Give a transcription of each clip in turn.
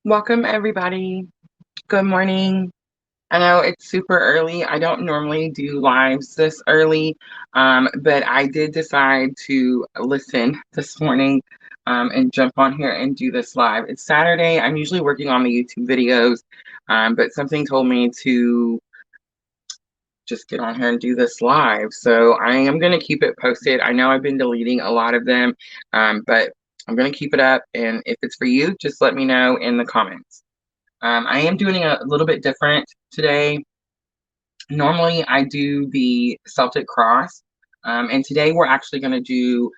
Welcome, everybody. Good morning. I know it's super early. I don't normally do lives this early, but I did decide to listen this morning and jump on here and do this live. It's Saturday. I'm usually working on the YouTube videos, but something told me to just get on here and do this live. So I am going to keep it posted. I know I've been deleting a lot of them, but I'm going to keep it up. And if it's for you, just let me know in the comments. I am doing a little bit different today. Normally, I do the Celtic cross, and today we're actually going to do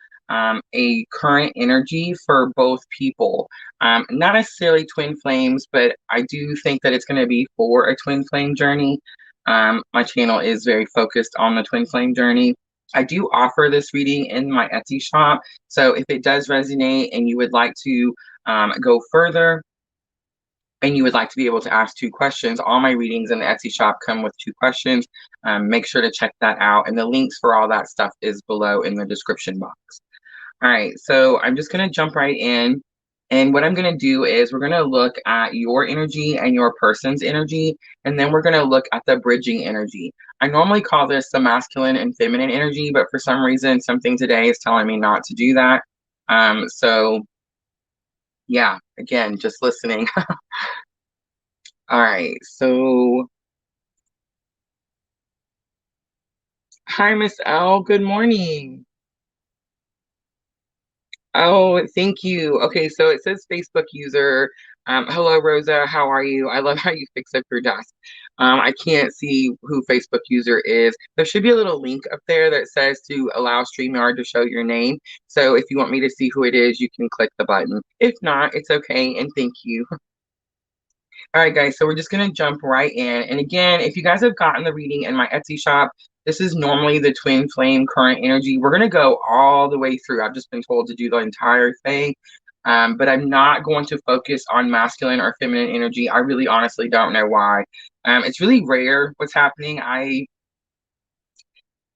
a current energy for both people. Not necessarily twin flames, but I do think that it's going to be for a twin flame journey. My channel is very focused on the twin flame journey. I do offer this reading in my Etsy shop, so if it does resonate and you would like to go further, and you would like to be able to ask 2 questions, all my readings in the Etsy shop come with 2 questions. Make sure to check that out. And the links for all that stuff is below in the description box. All right, so I'm just going to jump right in. And what I'm going to do is we're going to look at your energy and your person's energy, and then we're going to look at the bridging energy. I normally call this the masculine and feminine energy, but for some reason, something today is telling me not to do that. So yeah, again, just listening. All right, so hi, Miss L. Good morning. Oh, thank you. Okay, so it says Facebook user. Hello, Rosa. How are you? I love how you fix up your desk. I can't see who Facebook user is. There should be a little link up there that says to allow StreamYard to show your name. So if you want me to see who it is, you can click the button. If not, it's okay, and thank you. All right, guys, so we're just going to jump right in. And again, if you guys have gotten the reading in my Etsy shop, this is normally the twin flame current energy. We're going to go all the way through. I've just been told to do the entire thing, but I'm not going to focus on masculine or feminine energy. I really honestly don't know why. It's really rare what's happening.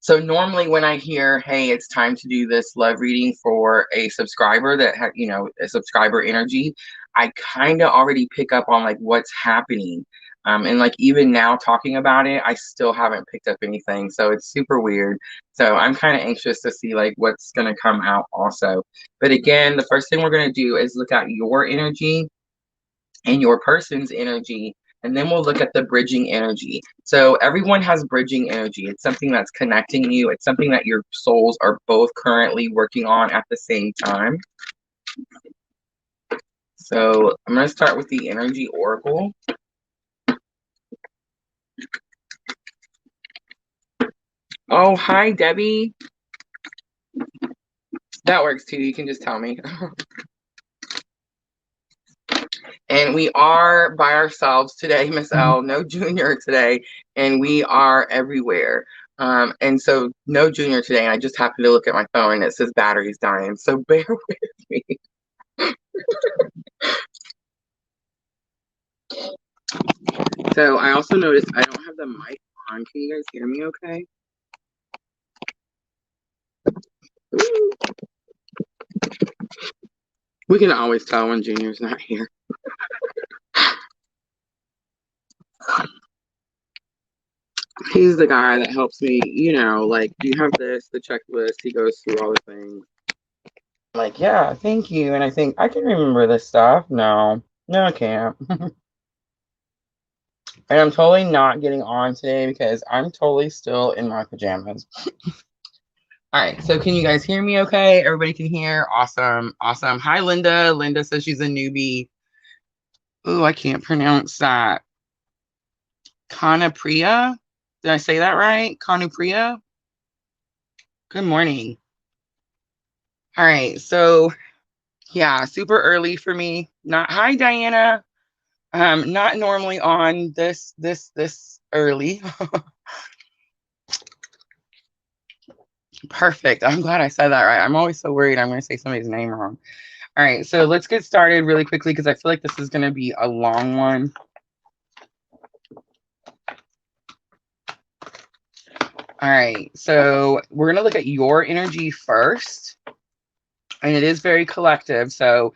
So normally when I hear, hey, it's time to do this love reading for a subscriber that had, a subscriber energy, I kind of already pick up on like what's happening. And like even now talking about it, I still haven't picked up anything. So it's super weird. So I'm kind of anxious to see like what's going to come out also. But again, the first thing we're going to do is look at your energy and your person's energy, and then we'll look at the bridging energy. So everyone has bridging energy. It's something that's connecting you. It's something that your souls are both currently working on at the same time. So I'm going to start with the energy oracle. Oh, hi, Debbie. That works too. You can just tell me. And we are by ourselves today, Miss L. No Junior today, and we are everywhere. And so no Junior today. And I just happened to look at my phone and it says battery's dying. So bear with me. So I also noticed I don't have the mic on. Can you guys hear me okay? Ooh. We can always tell when Junior's not here. He's the guy that helps me, like, you have this, the checklist, he goes through all the things. Like, yeah, thank you. And I think I can remember this stuff. No, I can't. And I'm totally not getting on today because I'm totally still in my pajamas. All right, so can you guys hear me okay? Everybody can hear? Awesome. Hi, Linda. Linda says she's a newbie. Oh, I can't pronounce that. Kanapriya? Did I say that right? Kanupriya? Good morning. All right, so yeah, super early for me. Hi, Diana. Not normally on this early. Perfect. I'm glad I said that right. I'm always so worried I'm going to say somebody's name wrong. All right, so let's get started really quickly because I feel like this is going to be a long one. All right, so we're going to look at your energy first, and it is very collective. So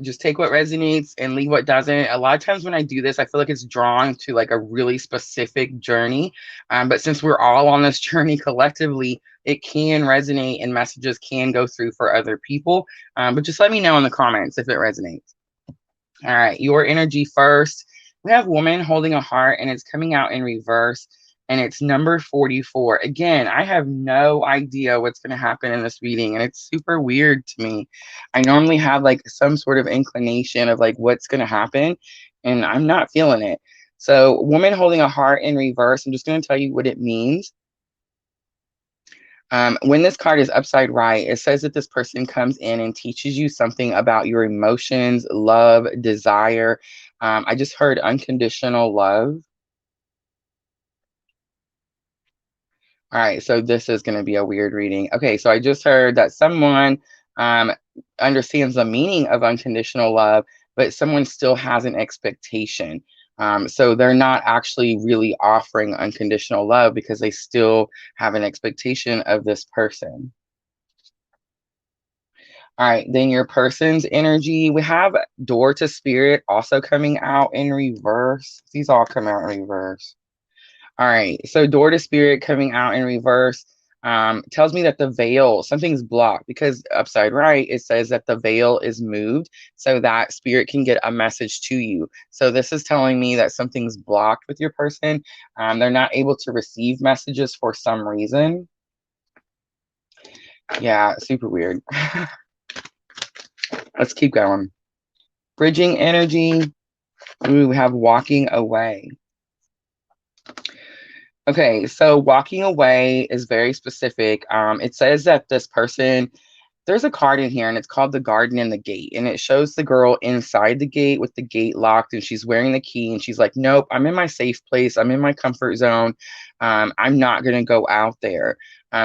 Just take what resonates and leave what doesn't. A lot of times when I do this, I feel like it's drawn to like a really specific journey. But since we're all on this journey collectively, it can resonate and messages can go through for other people. But just let me know in the comments if it resonates. All right, your energy first. We have woman holding a heart and it's coming out in reverse and it's number 44. Again, I have no idea what's going to happen in this reading and it's super weird to me. I normally have like some sort of inclination of like what's going to happen and I'm not feeling it. So woman holding a heart in reverse, I'm just going to tell you what it means. When this card is upside right, it says that this person comes in and teaches you something about your emotions, love, desire. I just heard unconditional love. All right, so this is going to be a weird reading. Okay, so I just heard that someone understands the meaning of unconditional love, but someone still has an expectation. So they're not actually really offering unconditional love because they still have an expectation of this person. All right, then your person's energy. We have door to spirit also coming out in reverse. These all come out in reverse. All right, so door to spirit coming out in reverse tells me that the veil, something's blocked because upside right, it says that the veil is moved so that spirit can get a message to you. So this is telling me that something's blocked with your person. They're not able to receive messages for some reason. Yeah, super weird. Let's keep going. Bridging energy. Ooh, we have walking away. Okay, so walking away is very specific. It says that this person, there's a card in here and it's called the garden and the gate. And it shows the girl inside the gate with the gate locked and she's wearing the key and she's like, nope, I'm in my safe place. I'm in my comfort zone. I'm not going to go out there.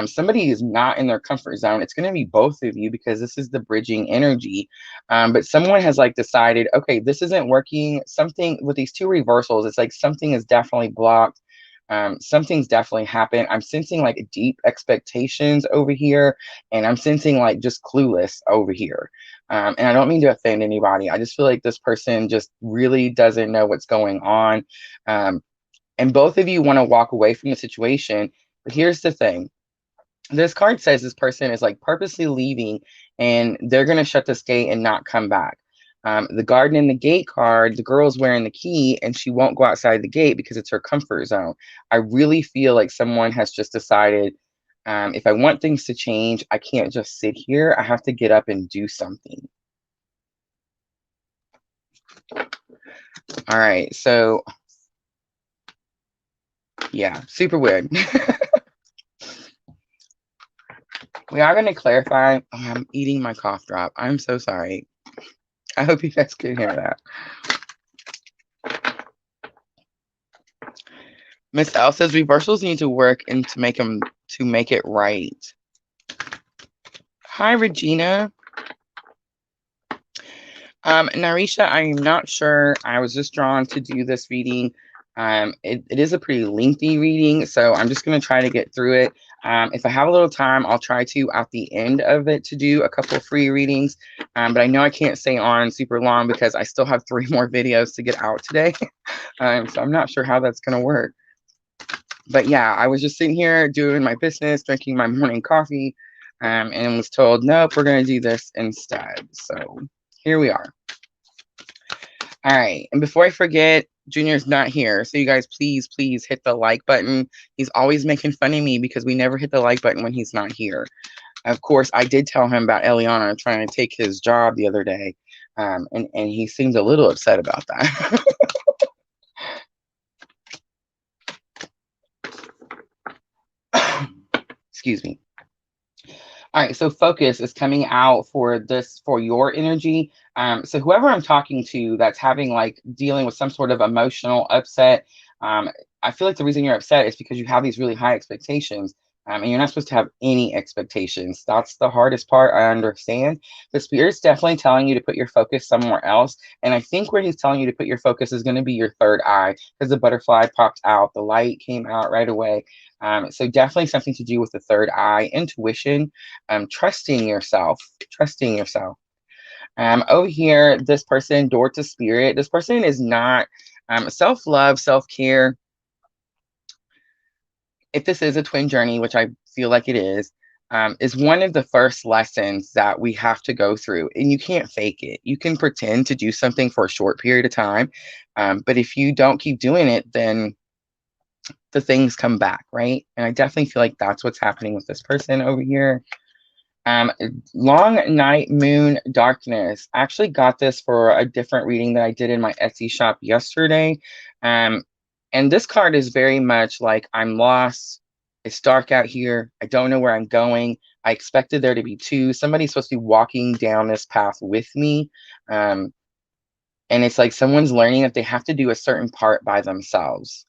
Somebody is not in their comfort zone. It's going to be both of you because this is the bridging energy. But someone has like decided, okay, this isn't working. Something with these two reversals, it's like something is definitely blocked. Something's definitely happened. I'm sensing like deep expectations over here, and I'm sensing like just clueless over here. And I don't mean to offend anybody. I just feel like this person just really doesn't know what's going on. And both of you want to walk away from the situation. But here's the thing. This card says this person is like purposely leaving and they're going to shut this gate and not come back. The garden and the gate card, the girl's wearing the key and she won't go outside the gate because it's her comfort zone. I really feel like someone has just decided, if I want things to change, I can't just sit here. I have to get up and do something. All right, so yeah, super weird. We are going to clarify. Oh, I'm eating my cough drop. I'm so sorry. I hope you guys can hear that. Miss L says reversals need to work and to make it right. Hi, Regina. Narisha, I am not sure. I was just drawn to do this reading. It is a pretty lengthy reading, so I'm just going to try to get through it. If I have a little time, I'll try to, at the end of it, to do a couple of free readings. But I know I can't stay on super long because I still have 3 more videos to get out today. So I'm not sure how that's going to work. But yeah, I was just sitting here doing my business, drinking my morning coffee, and was told, nope, we're going to do this instead. So here we are. All right. And before I forget, Junior's not here. So you guys, please hit the like button. He's always making fun of me because we never hit the like button when he's not here. Of course, I did tell him about Eliana trying to take his job the other day. And he seemed a little upset about that. Excuse me. All right, so focus is coming out for this, for your energy. So whoever I'm talking to that's having like dealing with some sort of emotional upset, I feel like the reason you're upset is because you have these really high expectations. And you're not supposed to have any expectations. That's the hardest part, I understand. The Spirit's definitely telling you to put your focus somewhere else. And I think where he's telling you to put your focus is going to be your third eye, because the butterfly popped out, the light came out right away. So definitely something to do with the third eye, intuition, trusting yourself, trusting yourself. Over here, this person, door to spirit. This person is not self-love, self-care. If this is a twin journey, which I feel like it is one of the first lessons that we have to go through. And you can't fake it. You can pretend to do something for a short period of time. But if you don't keep doing it, then the things come back, right? And I definitely feel like that's what's happening with this person over here. Long night, moon, darkness. I actually got this for a different reading that I did in my Etsy shop yesterday. And this card is very much like, I'm lost. It's dark out here. I don't know where I'm going. I expected there to be two. Somebody's supposed to be walking down this path with me. And it's like someone's learning that they have to do a certain part by themselves.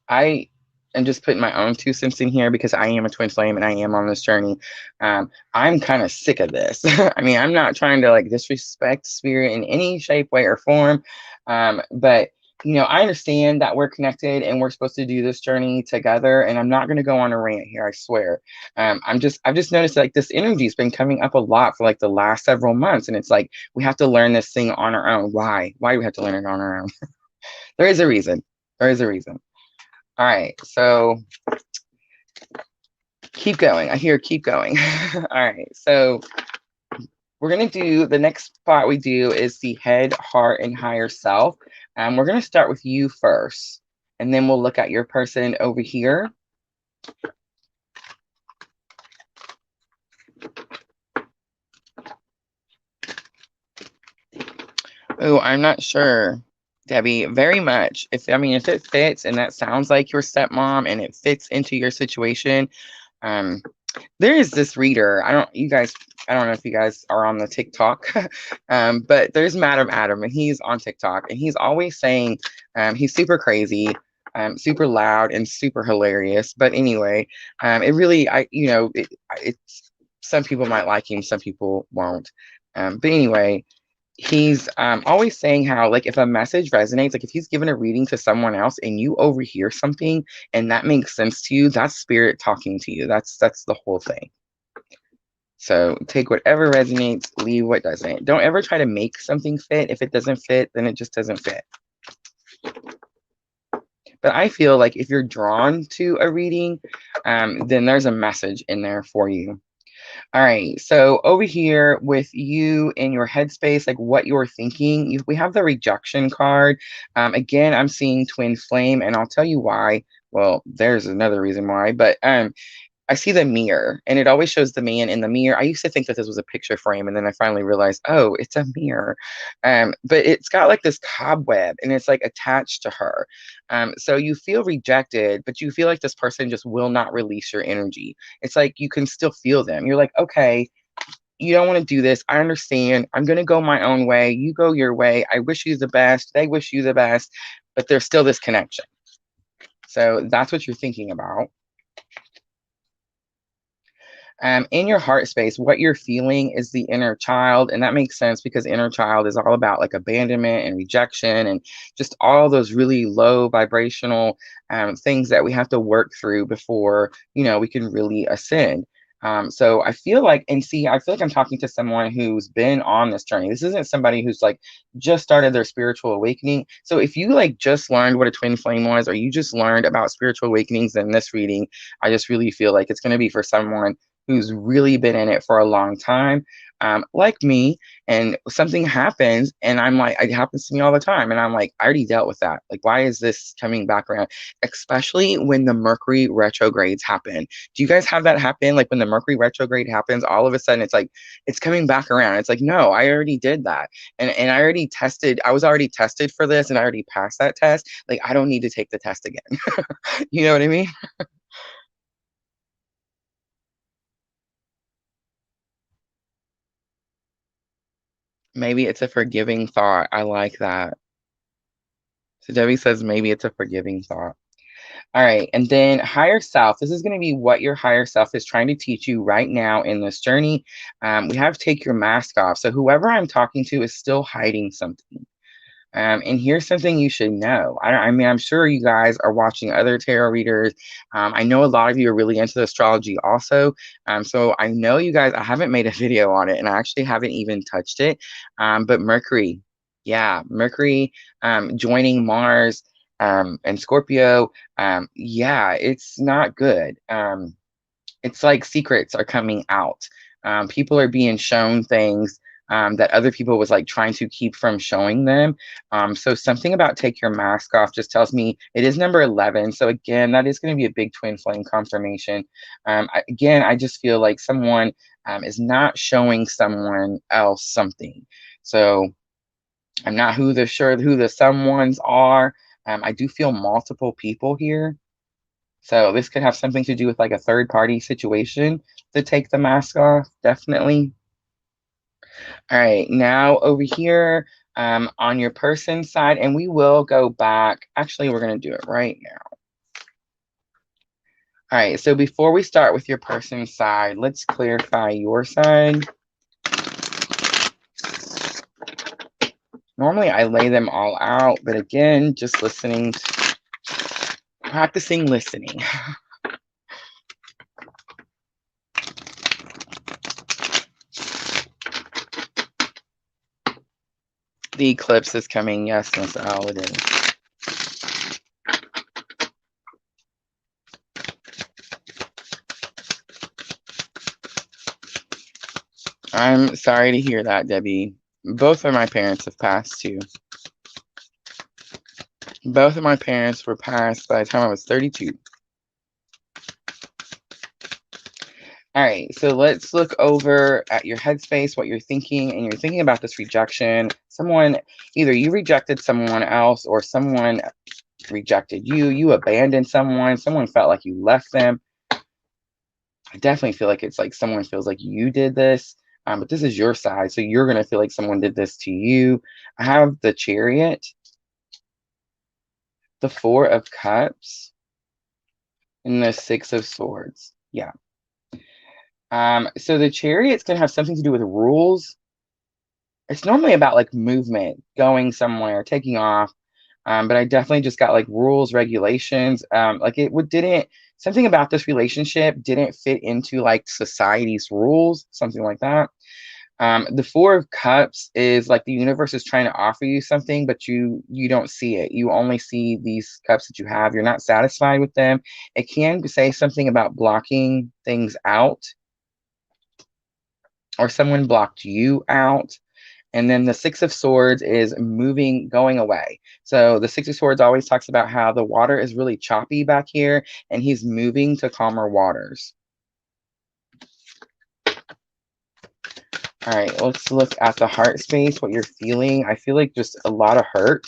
I am just putting my own 2 cents in here because I am a twin flame and I am on this journey. I'm kind of sick of this. I mean, I'm not trying to like disrespect spirit in any shape, way, or form. But you know, I understand that we're connected and we're supposed to do this journey together. And I'm not going to go on a rant here, I swear. I've just noticed like this energy has been coming up a lot for like the last several months. And it's like, we have to learn this thing on our own. Why? Why do we have to learn it on our own? There is a reason. There is a reason. All right, so keep going. I hear keep going. All right, so we're going to do the next spot we do is the head, heart, and higher self. We're going to start with you first, and then we'll look at your person over here. Oh, I'm not sure, Debbie, very much. If it fits and that sounds like your stepmom and it fits into your situation, there is this reader. I don't know if you guys are on the TikTok, but there's Madam Adam and he's on TikTok and he's always saying he's super crazy, super loud and super hilarious. But anyway, it really, it's some people might like him, some people won't. But anyway, he's always saying how like if a message resonates, like if he's given a reading to someone else and you overhear something and that makes sense to you, that's spirit talking to you. That's the whole thing. So take whatever resonates, leave what doesn't. Don't ever try to make something fit. If it doesn't fit, then it just doesn't fit. But I feel like if you're drawn to a reading, then there's a message in there for you. All right, so over here with you in your headspace, like what you're thinking, we have the rejection card. Again, I'm seeing twin flame, and I'll tell you why. Well, there's another reason why, but I see the mirror, and it always shows the man in the mirror. I used to think that this was a picture frame, and then I finally realized, oh, it's a mirror. But it's got like this cobweb, and it's like attached to her. So you feel rejected, but you feel like this person just will not release your energy. It's like you can still feel them. You're like, okay, you don't want to do this. I understand. I'm going to go my own way. You go your way. I wish you the best. They wish you the best, but there's still this connection. So that's what you're thinking about. In your heart space, what you're feeling is the inner child. And that makes sense because inner child is all about like abandonment and rejection and just all those really low vibrational things that we have to work through before, we can really ascend. So I feel like I'm talking to someone who's been on this journey. This isn't somebody who's like just started their spiritual awakening. So if you like just learned what a twin flame was, or you just learned about spiritual awakenings in this reading, I just really feel like it's going to be for someone who's really been in it for a long time, like me, and something happens and I'm like, it happens to me all the time. And I'm like, I already dealt with that. Like, why is this coming back around? Especially when the Mercury retrogrades happen. Do you guys have that happen? Like when the Mercury retrograde happens, all of a sudden it's like, it's coming back around. It's like, no, I already did that. And I was already tested for this and I already passed that test. Like, I don't need to take the test again. You know what I mean? Maybe it's a forgiving thought. I like that. So Debbie says maybe it's a forgiving thought. All right. And then higher self. This is going to be what your higher self is trying to teach you right now in this journey. We have to take your mask off. So whoever I'm talking to is still hiding something. And here's something you should know. I mean, I'm sure you guys are watching other tarot readers. I know a lot of you are really into astrology also. So I know you guys, I haven't made a video on it and I actually haven't even touched it. But Mercury, yeah, Mercury joining Mars and Scorpio, yeah, it's not good. It's like secrets are coming out. People are being shown things that other people was like trying to keep from showing them. So something about take your mask off just tells me it is number 11. So again, that is going to be a big twin flame confirmation. Again, I just feel like someone is not showing someone else something. So I'm not sure who the someones are. I do feel multiple people here. So this could have something to do with like a third party situation to take the mask off, definitely. All right, now over here on your person side, and we will go back. Actually, we're going to do it right now. All right, so before we start with your person side, let's clarify your side. Normally I lay them all out, but again, just listening, practicing listening. The eclipse is coming. Yes, that's all it is. I'm sorry to hear that, Debbie. Both of my parents have passed too. Both of my parents were passed by the time I was 32. All right, so let's look over at your headspace, what you're thinking, and you're thinking about this rejection. Someone, either you rejected someone else or someone rejected you. You abandoned someone. Someone felt like you left them. I definitely feel like it's like someone feels like you did this, but this is your side. So you're going to feel like someone did this to you. I have the Chariot, the Four of Cups, and the Six of Swords. Yeah. So the Chariot's going to have something to do with rules. It's normally about like movement, going somewhere, taking off. But I definitely just got like rules, regulations. Like didn't something about this relationship didn't fit into like society's rules, something like that. The Four of Cups is like the universe is trying to offer you something, but you don't see it. You only see these cups that you have. You're not satisfied with them. It can say something about blocking things out, or someone blocked you out. And then the Six of Swords is moving, going away. So the Six of Swords always talks about how the water is really choppy back here, and he's moving to calmer waters. All right, let's look at the heart space, what you're feeling. I feel like just a lot of hurt.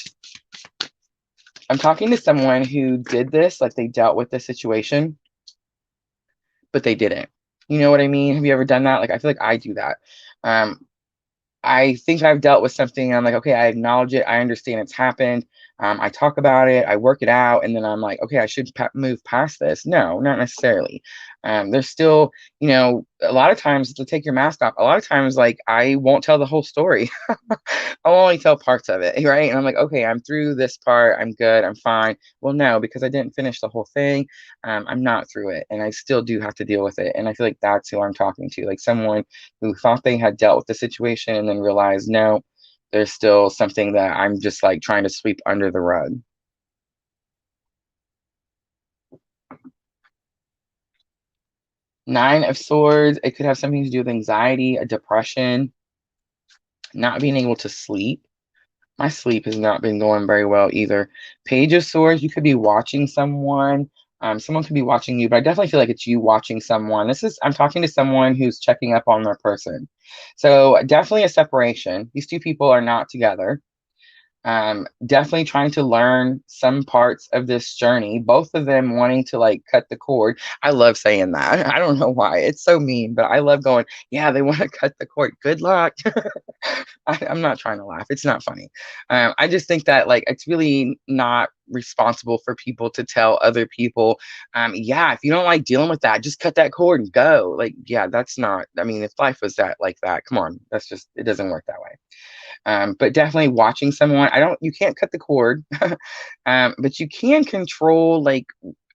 I'm talking to someone who did this, like they dealt with the situation, but they didn't. You know what I mean? Have you ever done that? Like, I feel like I do that. I think I've dealt with something. I'm like, okay, I acknowledge it. I understand it's happened. I talk about it. I work it out. And then I'm like, okay, I should move past this. No, not necessarily. There's still, a lot of times to take your mask off, a lot of times, like, I won't tell the whole story. I'll only tell parts of it, right? And I'm like, okay, I'm through this part. I'm good. I'm fine. Well, no, because I didn't finish the whole thing. I'm not through it. And I still do have to deal with it. And I feel like that's who I'm talking to. Like someone who thought they had dealt with the situation and then realized, no, there's still something that I'm just like trying to sweep under the rug. Nine of Swords, it could have something to do with anxiety, a depression, not being able to sleep. My sleep has not been going very well either. Page of Swords, you could be watching someone. Someone could be watching you, but I definitely feel like it's you watching someone. I'm talking to someone who's checking up on their person. So definitely a separation. These two people are not together. Definitely trying to learn some parts of this journey, both of them wanting to like cut the cord. I love saying that. I don't know why. It's so mean, but I love going, yeah, they want to cut the cord. Good luck. I'm not trying to laugh. It's not funny. I just think that like it's really not responsible for people to tell other people, yeah, if you don't like dealing with that, just cut that cord and go. Like, yeah, that's not, I mean, if life was that like that, come on, that's just, it doesn't work that way. But definitely watching someone, you can't cut the cord, but you can control like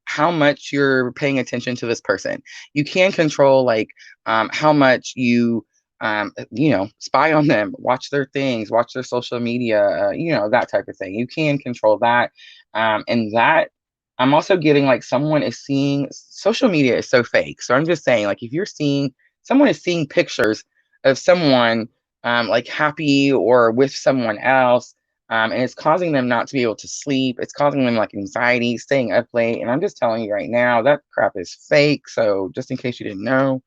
how much you're paying attention to this person. You can control like how much spy on them, watch their things, watch their social media, that type of thing. You can control that. And that I'm also getting like someone is seeing social media is so fake. So I'm just saying, like, if you're seeing someone is seeing pictures of someone like happy or with someone else, and it's causing them not to be able to sleep. It's causing them like anxiety, staying up late. And I'm just telling you right now, that crap is fake. So just in case you didn't know,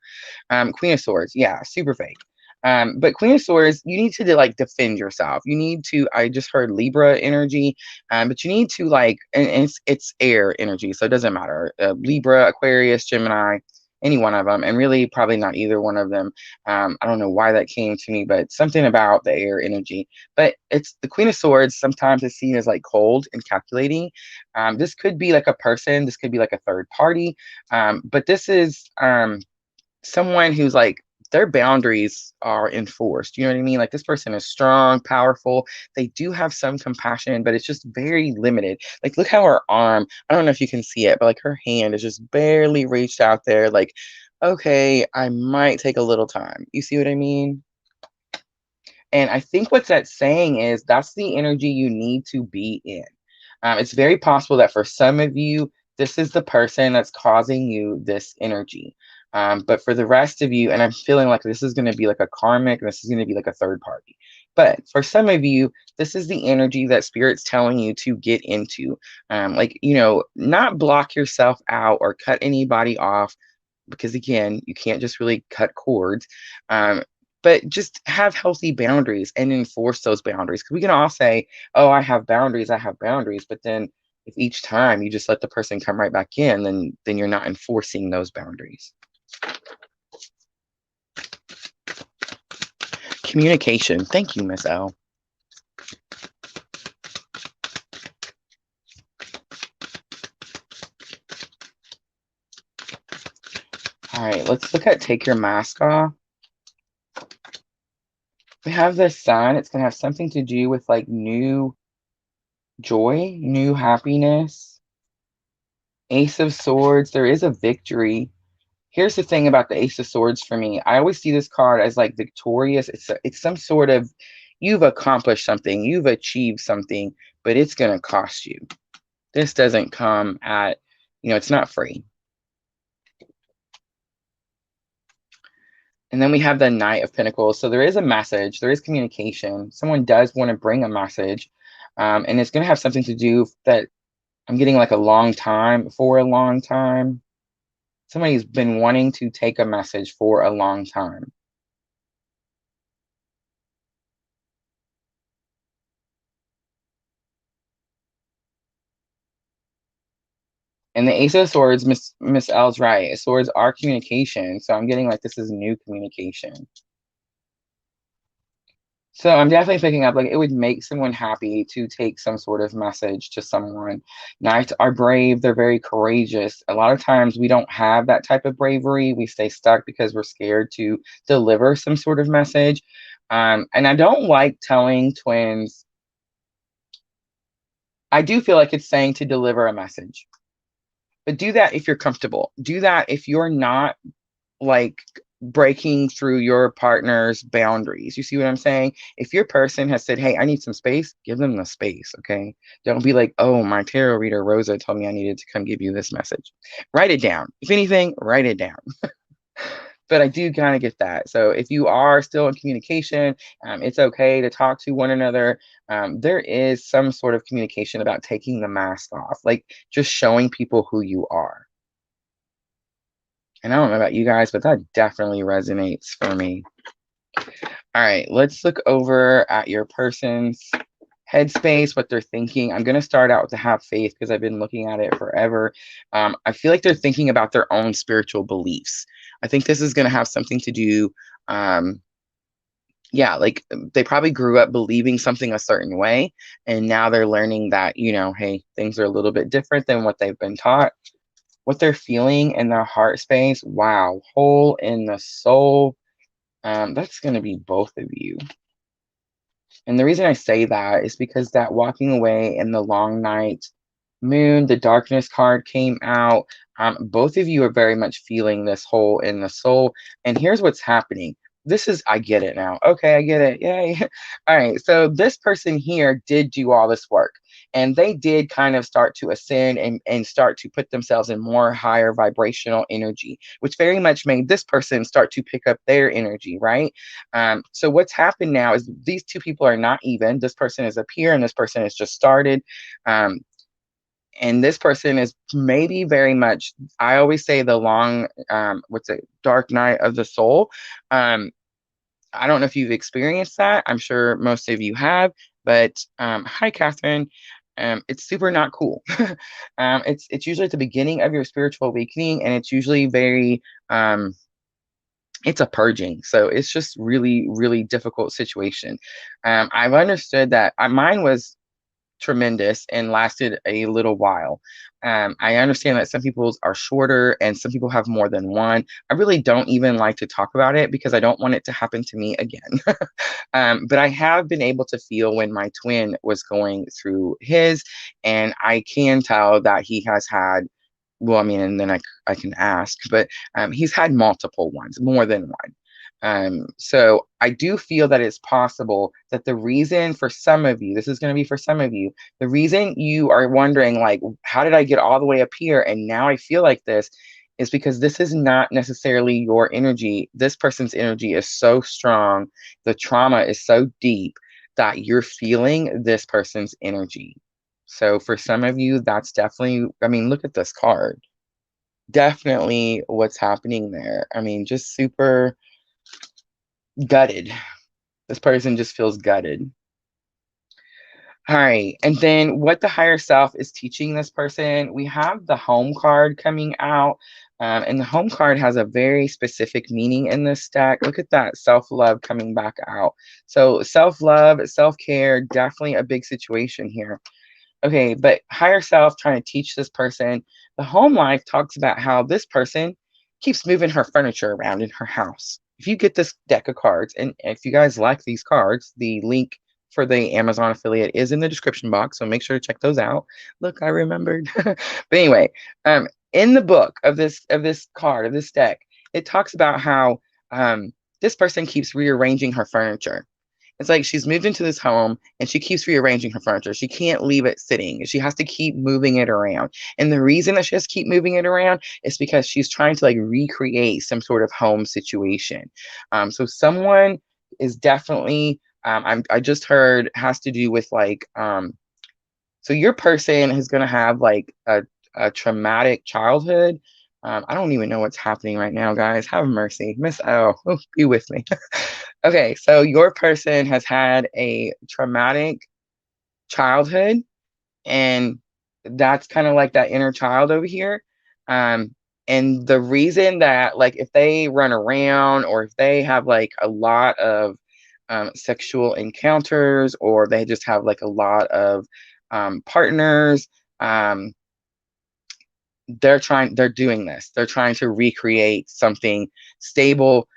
Queen of Swords, yeah, super fake. But Queen of Swords, you need to like defend yourself. You need to. I just heard Libra energy, but you need to like, and it's air energy, so it doesn't matter. Libra, Aquarius, Gemini, any one of them, and really probably not either one of them. I don't know why that came to me, but something about the air energy. But it's the Queen of Swords. Sometimes it's seen as like cold and calculating. This could be like a person. This could be like a third party. But this is someone who's like their boundaries are enforced. You know what I mean? Like this person is strong, powerful. They do have some compassion, but it's just very limited. Like look how her arm, I don't know if you can see it, but like her hand is just barely reached out there. Like, okay, I might take a little time. You see what I mean? And I think what that's saying is that's the energy you need to be in. It's very possible that for some of you, this is the person that's causing you this energy. But for the rest of you, and I'm feeling like this is going to be like a karmic, this is going to be like a third party. But for some of you, this is the energy that Spirit's telling you to get into. Not block yourself out or cut anybody off, because again, you can't just really cut cords. But just have healthy boundaries and enforce those boundaries. Because we can all say, oh, I have boundaries, but then if each time you just let the person come right back in, then you're not enforcing those boundaries. Communication. Thank you, Miss L. All right, let's look at take your mask off. We have the Sun. It's going to have something to do with like new joy, new happiness. Ace of Swords. There is a victory. Here's the thing about the Ace of Swords for me. I always see this card as like victorious. It's some sort of, you've accomplished something, you've achieved something, but it's going to cost you. This doesn't come at, it's not free. And then we have the Knight of Pinnacles. So there is a message, there is communication. Someone does want to bring a message, and it's going to have something to do that I'm getting like a long time. Somebody's been wanting to take a message for a long time. And the Ace of Swords, Miss L's right. Swords are communication. So I'm getting like this is new communication. So I'm definitely picking up like it would make someone happy to take some sort of message to someone. Knights are brave. They're very courageous. A lot of times we don't have that type of bravery. We stay stuck because we're scared to deliver some sort of message. And I don't like telling twins. I do feel like it's saying to deliver a message. But do that if you're comfortable. Do that if you're not like breaking through your partner's boundaries. You see what I'm saying? If your person has said, hey, I need some space, give them the space, okay? Don't be like, oh, my tarot reader, Rosa, told me I needed to come give you this message. Write it down. If anything, write it down. But I do kind of get that. So if you are still in communication, it's okay to talk to one another. There is some sort of communication about taking the mask off, like just showing people who you are. And I don't know about you guys, but that definitely resonates for me. All right, let's look over at your person's headspace, what they're thinking. I'm going to start out with the have faith because I've been looking at it forever. I feel like they're thinking about their own spiritual beliefs. I think this is going to have something to do, like they probably grew up believing something a certain way, and now they're learning that, hey, things are a little bit different than what they've been taught. What they're feeling in their heart space, wow, hole in the soul. That's going to be both of you. And the reason I say that is because that walking away in the long night moon, the darkness card came out. Both of you are very much feeling this hole in the soul. And here's what's happening. This is, I get it now. Okay, I get it. Yay. All right. So this person here did do all this work, and they did kind of start to ascend and start to put themselves in more higher vibrational energy, which very much made this person start to pick up their energy, right? So what's happened now is these two people are not even. This person is up here and this person has just started. Um, and this person is maybe very much, I always say the long, what's it, dark night of the soul. Um, I don't know if you've experienced that. I'm sure most of you have, but hi, Catherine. It's super not cool. It's usually at the beginning of your spiritual awakening, and it's usually very, it's a purging. So it's just really, really difficult situation. I've understood that mine was tremendous and lasted a little while. I understand that some people's are shorter and some people have more than one. I really don't even like to talk about it because I don't want it to happen to me again. But I have been able to feel when my twin was going through his, and I can tell that he has had, well, I mean, and then I can ask, but he's had multiple ones, more than one. So I do feel that it's possible that the reason for some of you, this is going to be for some of you, the reason you are wondering, like, how did I get all the way up here and now I feel like this, is because this is not necessarily your energy. This person's energy is so strong, the trauma is so deep that you're feeling this person's energy. So for some of you, that's definitely, I mean, look at this card. Definitely what's happening there. I mean, just super gutted. This person just feels gutted. All right. And then what the higher self is teaching this person, we have the home card coming out. And the home card has a very specific meaning in this deck. Look at that self-love coming back out. So self-love, self-care, definitely a big situation here. Okay, but higher self trying to teach this person. The home life talks about how this person keeps moving her furniture around in her house. If you get this deck of cards, and if you guys like these cards, the link for the Amazon affiliate is in the description box, so make sure to check those out. Look, I remembered. But anyway, in the book of this card of this deck, it talks about how this person keeps rearranging her furniture. It's like she's moved into this home and she keeps rearranging her furniture. She can't leave it sitting. She has to keep moving it around. And the reason that she has to keep moving it around is because she's trying to like recreate some sort of home situation. So someone is definitely, I just heard has to do with like, so your person is going to have like a traumatic childhood. I don't even know what's happening right now, guys. Have mercy. Miss O, be with me. Okay, so your person has had a traumatic childhood, and that's kind of like that inner child over here. And the reason that, like, if they run around or if they have like a lot of sexual encounters, or they just have like a lot of partners, they're doing this. They're trying to recreate something stable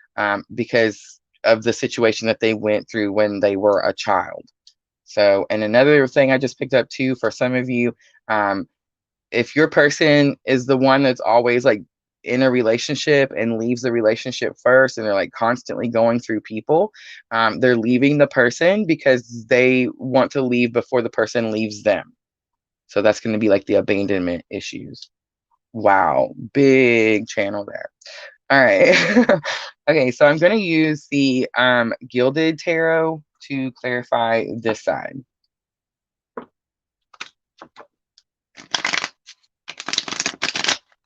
because of the situation that they went through when they were a child. So, and another thing I just picked up too for some of you, if your person is the one that's always like in a relationship and leaves the relationship first, and they're like constantly going through people, they're leaving the person because they want to leave before the person leaves them. So that's going to be like the abandonment issues. Wow, big channel there. All right. Okay, so I'm going to use the Gilded Tarot to clarify this side.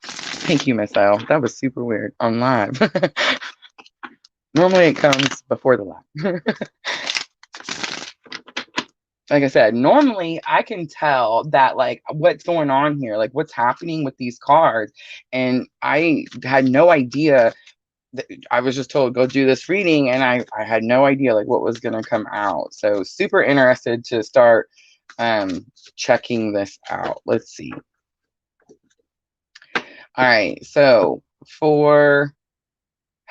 Thank you, Miss L. That was super weird on live. Normally it comes before the live. Like I said, normally I can tell that like what's going on here, like what's happening with these cards. And I had no idea. I was just told go do this reading, and I had no idea like what was going to come out. So super interested to start checking this out. Let's see. All right, so for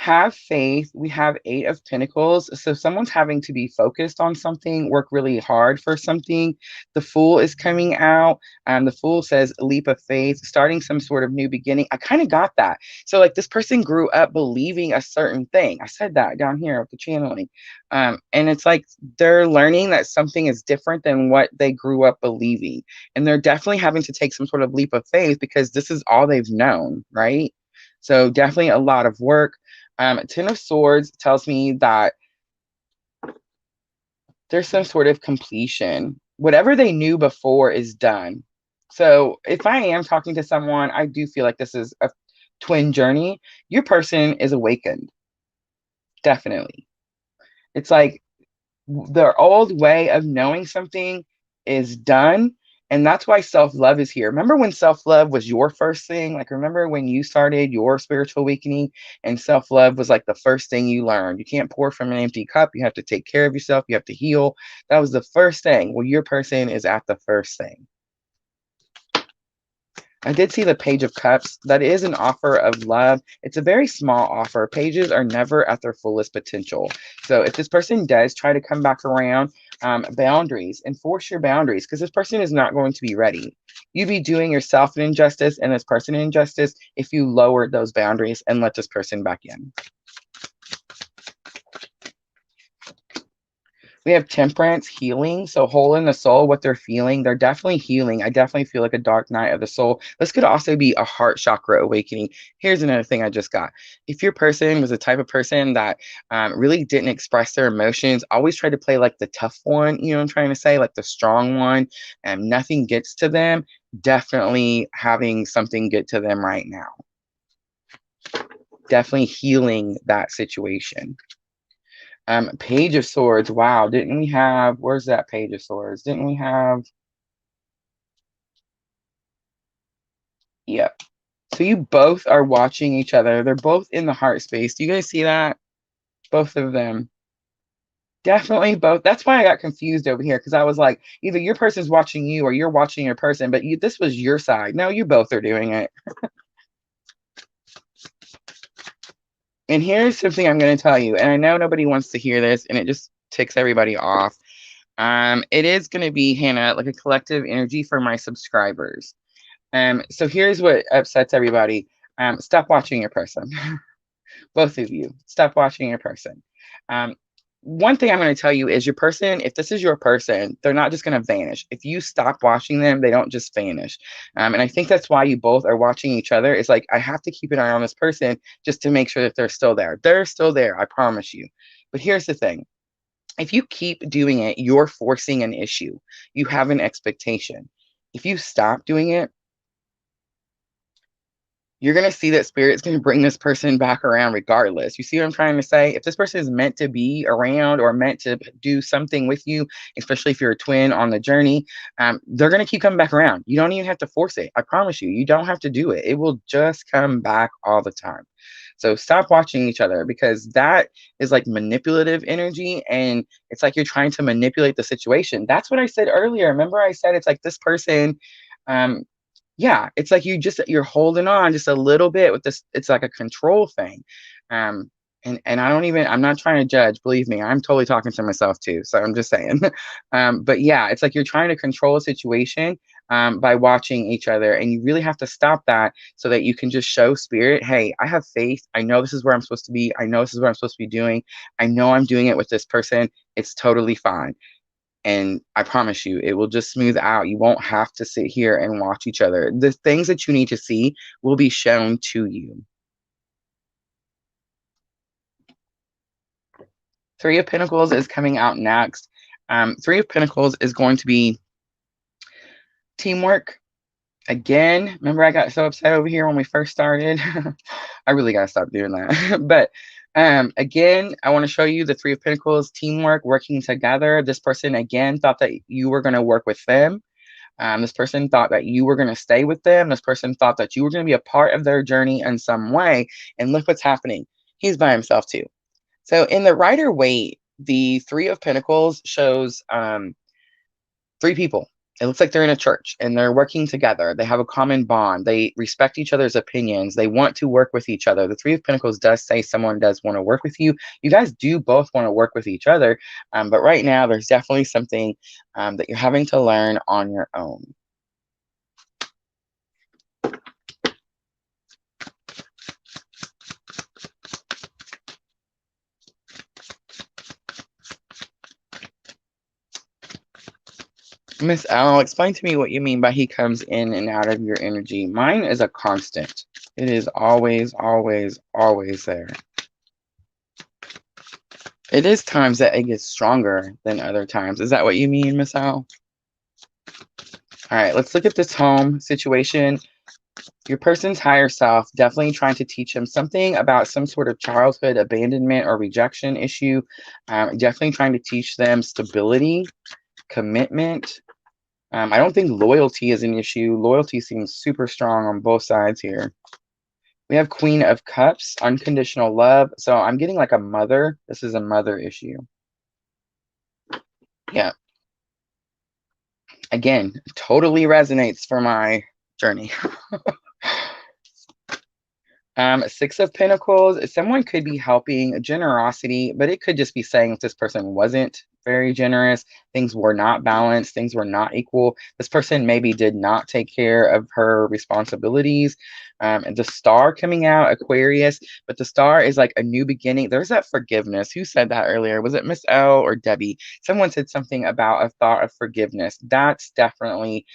Have faith. We have 8 of Pentacles. So someone's having to be focused on something, work really hard for something. The Fool is coming out. The Fool says leap of faith, starting some sort of new beginning. I kind of got that. So like this person grew up believing a certain thing. I said that down here with the channeling. And it's like they're learning that something is different than what they grew up believing. And they're definitely having to take some sort of leap of faith because this is all they've known, right? So definitely a lot of work. 10 of Swords tells me that there's some sort of completion. Whatever they knew before is done. So if I am talking to someone, I do feel like this is a twin journey. Your person is awakened. Definitely. It's like their old way of knowing something is done. And that's why self-love is here. Remember when self-love was your first thing? Like, remember when you started your spiritual awakening and self-love was like the first thing you learned? You can't pour from an empty cup. You have to take care of yourself. You have to heal. That was the first thing. Well, your person is at the first thing. I did see the Page of Cups. That is an offer of love. It's a very small offer. Pages are never at their fullest potential. So if this person does try to come back around, boundaries, enforce your boundaries, because this person is not going to be ready. You'd be doing yourself an injustice and this person an injustice if you lowered those boundaries and let this person back in. We have Temperance Healing. So whole in the soul, what they're feeling, they're definitely healing. I definitely feel like a dark night of the soul. This could also be a heart chakra awakening. Here's another thing I just got. If your person was the type of person that really didn't express their emotions, always tried to play like the tough one, you know what I'm trying to say, like the strong one, and nothing gets to them, definitely having something get to them right now. Definitely healing that situation. Page of Swords. Wow, didn't we have, where's that Page of Swords? Didn't we have, yep. So you both are watching each other. They're both in the heart space. Do you guys see that? Both of them. Definitely both. That's why I got confused over here because I was like, either your person's watching you or you're watching your person, but this was your side. No, you both are doing it. And here's something I'm going to tell you, and I know nobody wants to hear this, and it just ticks everybody off. It is going to be, Hannah, like a collective energy for my subscribers. So here's what upsets everybody. Stop watching your person. Both of you, stop watching your person. One thing I'm going to tell you is your person, if this is your person, they're not just going to vanish. If you stop watching them, they don't just vanish. And I think that's why you both are watching each other. It's like, I have to keep an eye on this person just to make sure that they're still there. They're still there, I promise you. But here's the thing. If you keep doing it, you're forcing an issue. You have an expectation. If you stop doing it, you're going to see that spirit's going to bring this person back around regardless. You see what I'm trying to say? If this person is meant to be around or meant to do something with you, especially if you're a twin on the journey, they're going to keep coming back around. You don't even have to force it. I promise you, you don't have to do it. It will just come back all the time. So stop watching each other because that is like manipulative energy and it's like you're trying to manipulate the situation. That's what I said earlier. Remember I said it's like this person, yeah, it's like you're holding on just a little bit with this. It's like a control thing. And I'm not trying to judge, believe me, I'm totally talking to myself too. So I'm just saying. But yeah, it's like you're trying to control a situation by watching each other. And you really have to stop that so that you can just show spirit, hey, I have faith. I know this is where I'm supposed to be. I know this is what I'm supposed to be doing. I know I'm doing it with this person. It's totally fine. And I promise you, it will just smooth out. You won't have to sit here and watch each other. The things that you need to see will be shown to you. Three of Pentacles is coming out next. Three of Pentacles is going to be teamwork. Again, remember I got so upset over here when we first started? I really got to stop doing that. But again, I want to show you the Three of Pentacles, teamwork, working together. This person, again, thought that you were going to work with them. This person thought that you were going to stay with them. This person thought that you were going to be a part of their journey in some way. And look what's happening. He's by himself too. So in the Rider-Waite, the Three of Pentacles shows three people. It looks like they're in a church and they're working together. They have a common bond. They respect each other's opinions. They want to work with each other. The Three of Pentacles does say someone does want to work with you. You guys do both want to work with each other. But right now, there's definitely something that you're having to learn on your own. Miss L, explain to me what you mean by he comes in and out of your energy. Mine is a constant. It is always, always, always there. It is times that it gets stronger than other times. Is that what you mean, Miss L? All right, let's look at this home situation. Your person's higher self definitely trying to teach him something about some sort of childhood abandonment or rejection issue. Definitely trying to teach them stability, commitment. I don't think loyalty is an issue. Loyalty seems super strong on both sides here. We have Queen of Cups, unconditional love. So I'm getting like a mother. This is a mother issue. Yeah. Again, totally resonates for my journey. Six of Pentacles. Someone could be helping generosity, but it could just be saying if this person wasn't very generous, things were not balanced, things were not equal. This person maybe did not take care of her responsibilities. And the star coming out, Aquarius, but the star is like a new beginning. There's that forgiveness. Who said that earlier? Was it Miss L or Debbie? Someone said something about a thought of forgiveness. That's definitely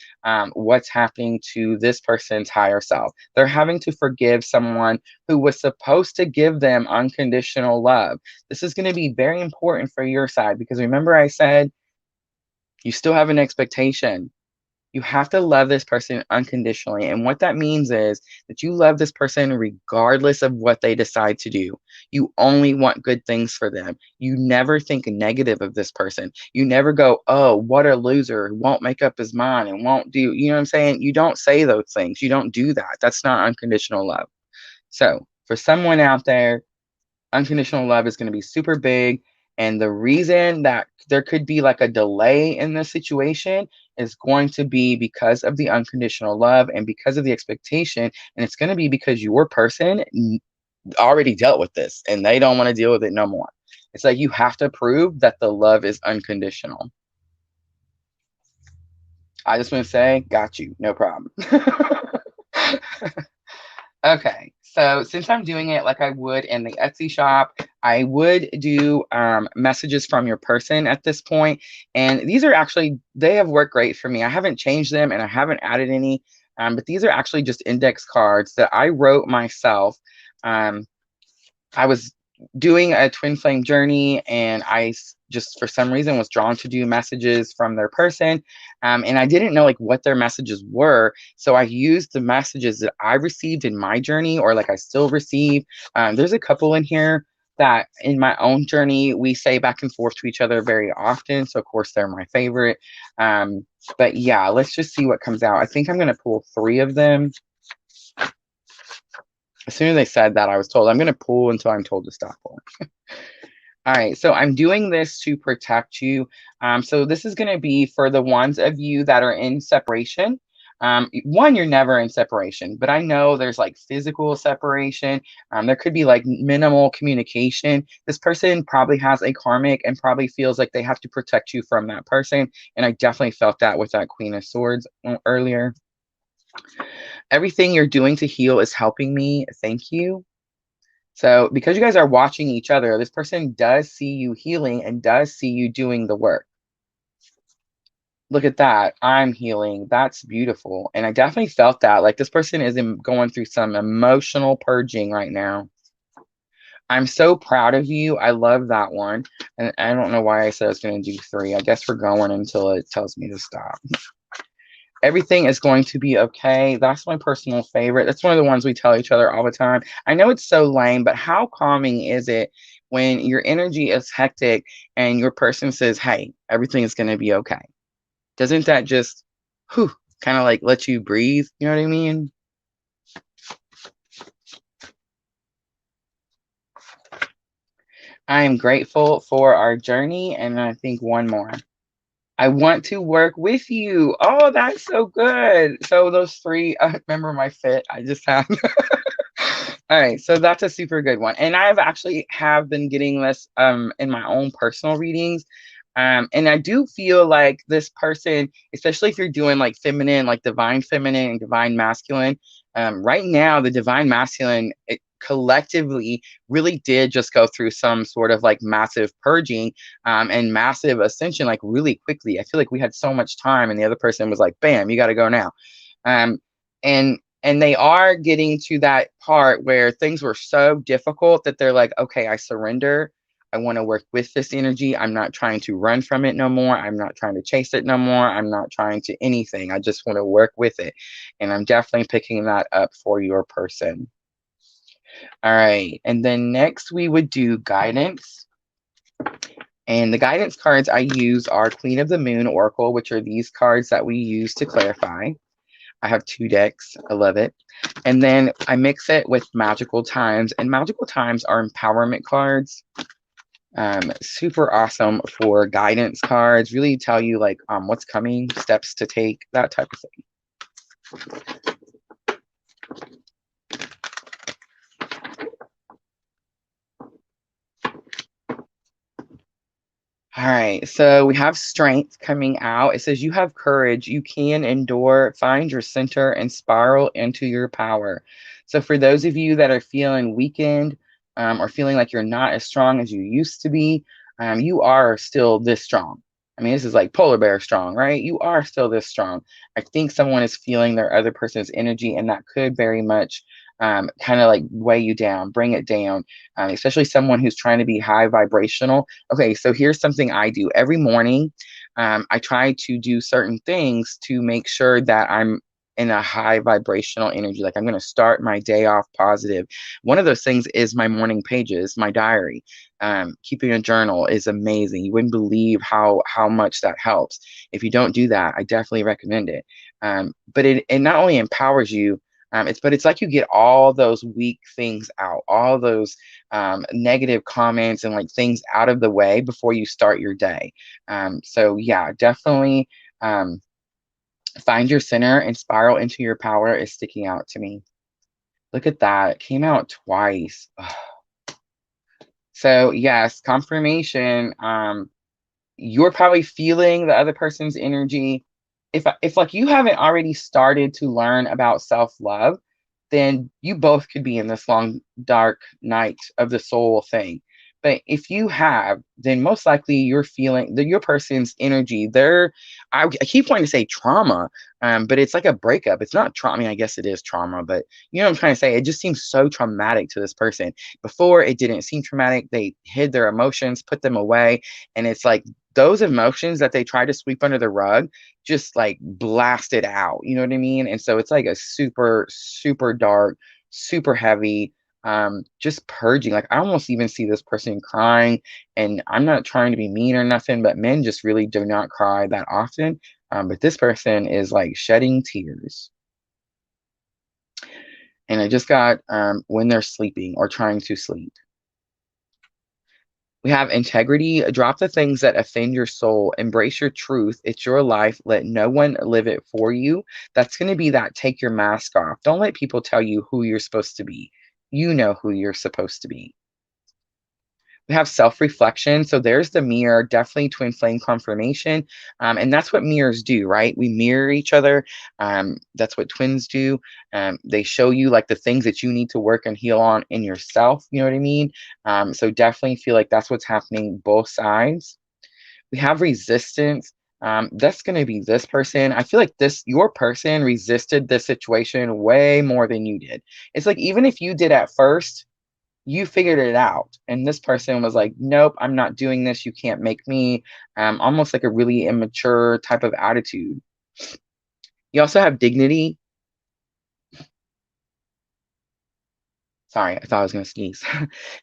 what's happening to this person's higher self. They're having to forgive someone who was supposed to give them unconditional love. This is going to be very important for your side because remember I said you still have an expectation. You have to love this person unconditionally. And what that means is that you love this person regardless of what they decide to do. You only want good things for them. You never think negative of this person. You never go, oh, what a loser, won't make up his mind and won't do, you know what I'm saying? You don't say those things. You don't do that. That's not unconditional love. So for someone out there, unconditional love is going to be super big. And the reason that there could be like a delay in this situation is going to be because of the unconditional love and because of the expectation. And it's going to be because your person already dealt with this and they don't want to deal with it no more. It's like you have to prove that the love is unconditional. I just want to say, got you, no problem. Okay, so since I'm doing it like I would in the Etsy shop, I would do messages from your person at this point. And these are actually, they have worked great for me. I haven't changed them and I haven't added any, but these are actually just index cards that I wrote myself. I was doing a twin flame journey and I just for some reason was drawn to do messages from their person, and I didn't know like what their messages were, so I used the messages that I received in my journey or like I still receive. There's a couple in here that in my own journey we say back and forth to each other very often, so of course they're my favorite. But yeah, let's just see what comes out. I think I'm going to pull 3 of them. As soon as they said that, I was told I'm going to pull until I'm told to stop pulling. All right, so I'm doing this to protect you. So this is going to be for the ones of you that are in separation. One, you're never in separation, but I know there's like physical separation. There could be like minimal communication. This person probably has a karmic and probably feels like they have to protect you from that person. And I definitely felt that with that Queen of Swords earlier. Everything you're doing to heal is helping me. Thank you. So because you guys are watching each other, this person does see you healing and does see you doing the work. Look at that. I'm healing. That's beautiful. And I definitely felt that. Like this person is going through some emotional purging right now. I'm so proud of you. I love that one. And I don't know why I said I was going to do 3. I guess we're going until it tells me to stop. Everything is going to be okay. That's my personal favorite. That's one of the ones we tell each other all the time. I know it's so lame, but how calming is it when your energy is hectic and your person says, hey, everything is going to be okay? Doesn't that just kind of like let you breathe? You know what I mean? I am grateful for our journey. And I think one more. I want to work with you. Oh, that's so good. So those three, remember my fit I just had. All right, so that's a super good one. And I've actually have been getting this in my own personal readings. And I do feel like this person, especially if you're doing like feminine, like divine feminine and divine masculine, right now the divine masculine it collectively really did just go through some sort of like massive purging and massive ascension like really quickly. I feel like we had so much time and the other person was like, bam, you got to go now. Um, and they are getting to that part where things were so difficult that they're like, okay, I surrender. I want to work with this energy. I'm not trying to run from it no more. I'm not trying to chase it no more. I'm not trying to anything. I just want to work with it. And I'm definitely picking that up for your person. All right. And then next we would do guidance. And the guidance cards I use are Queen of the Moon Oracle, which are these cards that we use to clarify. I have 2 decks. I love it. And then I mix it with magical times, and magical times are empowerment cards. Super awesome for guidance cards, really tell you like what's coming, steps to take, that type of thing. All right, so we have strength coming out. It says you have courage, you can endure, find your center, and spiral into your power. So for those of you that are feeling weakened or feeling like you're not as strong as you used to be, you are still this strong. I mean, this is like polar bear strong, right? You are still this strong. I think someone is feeling their other person's energy, and that could very much kind of like weigh you down, bring it down, especially someone who's trying to be high vibrational. Okay, so here's something I do every morning. I try to do certain things to make sure that I'm in a high vibrational energy. Like I'm going to start my day off positive. One of those things is my morning pages, my diary. Keeping a journal is amazing. You wouldn't believe how much that helps. If you don't do that, I definitely recommend it. But it not only empowers you, it's like you get all those weak things out, all those negative comments and like things out of the way before you start your day. So yeah, definitely find your center and spiral into your power is sticking out to me. Look at that. It came out twice. Ugh. So yes, confirmation. You're probably feeling the other person's energy. If like you haven't already started to learn about self-love, then you both could be in this long dark night of the soul thing. But if you have, then most likely you're feeling your person's energy. I keep wanting to say trauma, but it's like a breakup. It's not trauma. I mean, I guess it is trauma, but you know what I'm trying to say? It just seems so traumatic to this person. Before it didn't seem traumatic. They hid their emotions, put them away, and it's like those emotions that they try to sweep under the rug just like blasted out. You know what I mean? And so it's like a super, super dark, super heavy, just purging. Like I almost even see this person crying, and I'm not trying to be mean or nothing, but men just really do not cry that often. But this person is like shedding tears. And I just got when they're sleeping or trying to sleep. We have integrity. Drop the things that offend your soul. Embrace your truth. It's your life. Let no one live it for you. That's going to be that take your mask off. Don't let people tell you who you're supposed to be. You know who you're supposed to be. We have self-reflection. So there's the mirror, definitely twin flame confirmation. And that's what mirrors do, right? We mirror each other. That's what twins do. They show you like the things that you need to work and heal on in yourself. You know what I mean? So definitely feel like that's what's happening both sides. We have resistance. That's going to be this person. I feel like your person resisted this situation way more than you did. It's like, even if you did at first, you figured it out. And this person was like, nope, I'm not doing this. You can't make me. Almost like a really immature type of attitude. You also have dignity. Sorry, I thought I was going to sneeze.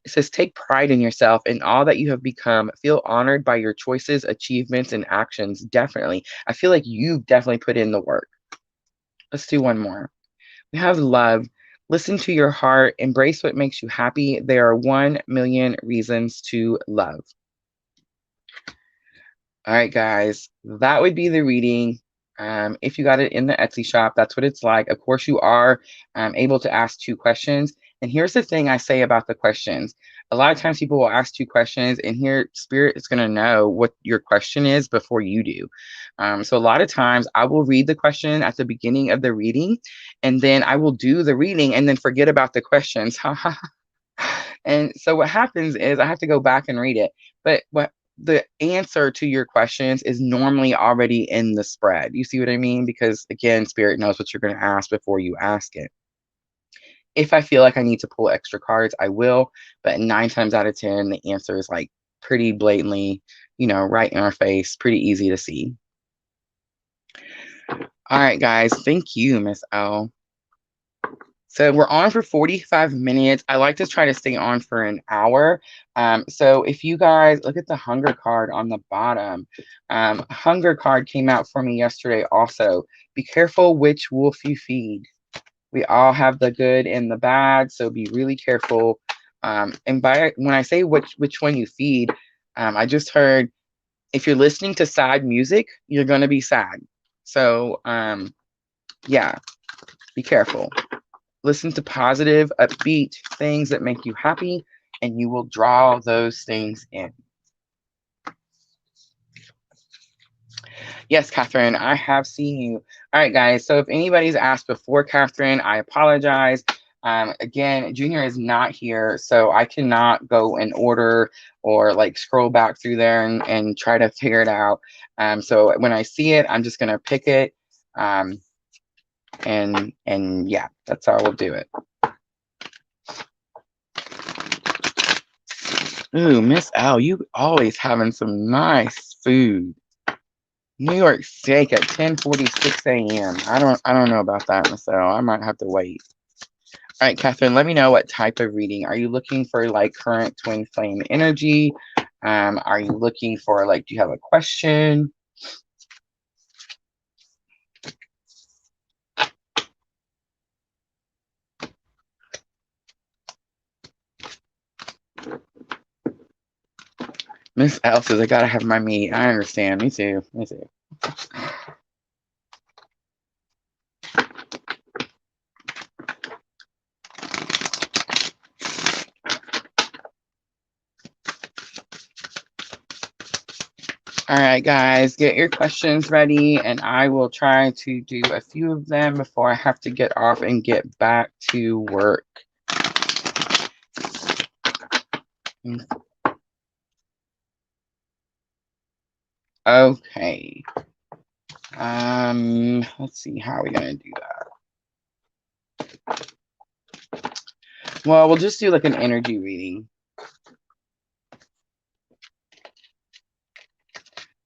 It says, take pride in yourself and all that you have become. Feel honored by your choices, achievements, and actions. Definitely. I feel like you've definitely put in the work. Let's do one more. We have love. Listen to your heart. Embrace what makes you happy. There are 1 million reasons to love. All right, guys, that would be the reading. If you got it in the Etsy shop, that's what it's like. Of course, you are able to ask 2 questions. And here's the thing I say about the questions. A lot of times people will ask 2 questions, and here Spirit is going to know what your question is before you do. So a lot of times I will read the question at the beginning of the reading, and then I will do the reading and then forget about the questions. And so what happens is I have to go back and read it. But what the answer to your questions is normally already in the spread. You see what I mean? Because again, Spirit knows what you're going to ask before you ask it. If I feel like I need to pull extra cards, I will. But 9 times out of 10, the answer is like pretty blatantly, right in our face, pretty easy to see. All right, guys. Thank you, Miss L. So we're on for 45 minutes. I like to try to stay on for an hour. So if you guys look at the hunger card on the bottom, hunger card came out for me yesterday also. Be careful which wolf you feed. We all have the good and the bad, so be really careful. And when I say which one you feed, I just heard if you're listening to sad music, you're going to be sad. So yeah, be careful. Listen to positive, upbeat things that make you happy, and you will draw those things in. Yes, Catherine, I have seen you. All right, guys. So if anybody's asked before Catherine, I apologize. Again, Junior is not here, so I cannot go in order or like scroll back through there and try to figure it out. So when I see it, I'm just going to pick it. And yeah, that's how we'll do it. Ooh, Miss L, you always having some nice food. New York steak at 10:46 a.m. I don't know about that, Miss L. I might have to wait. All right, Catherine, let me know what type of reading. Are you looking for like current twin flame energy? Are you looking for like, do you have a question? Miss L says, I gotta have my meat. I understand. Me too. Me too. All right, guys, get your questions ready, and I will try to do a few of them before I have to get off and get back to work. Okay. Let's see, how are we gonna do that? Well, we'll just do like an energy reading.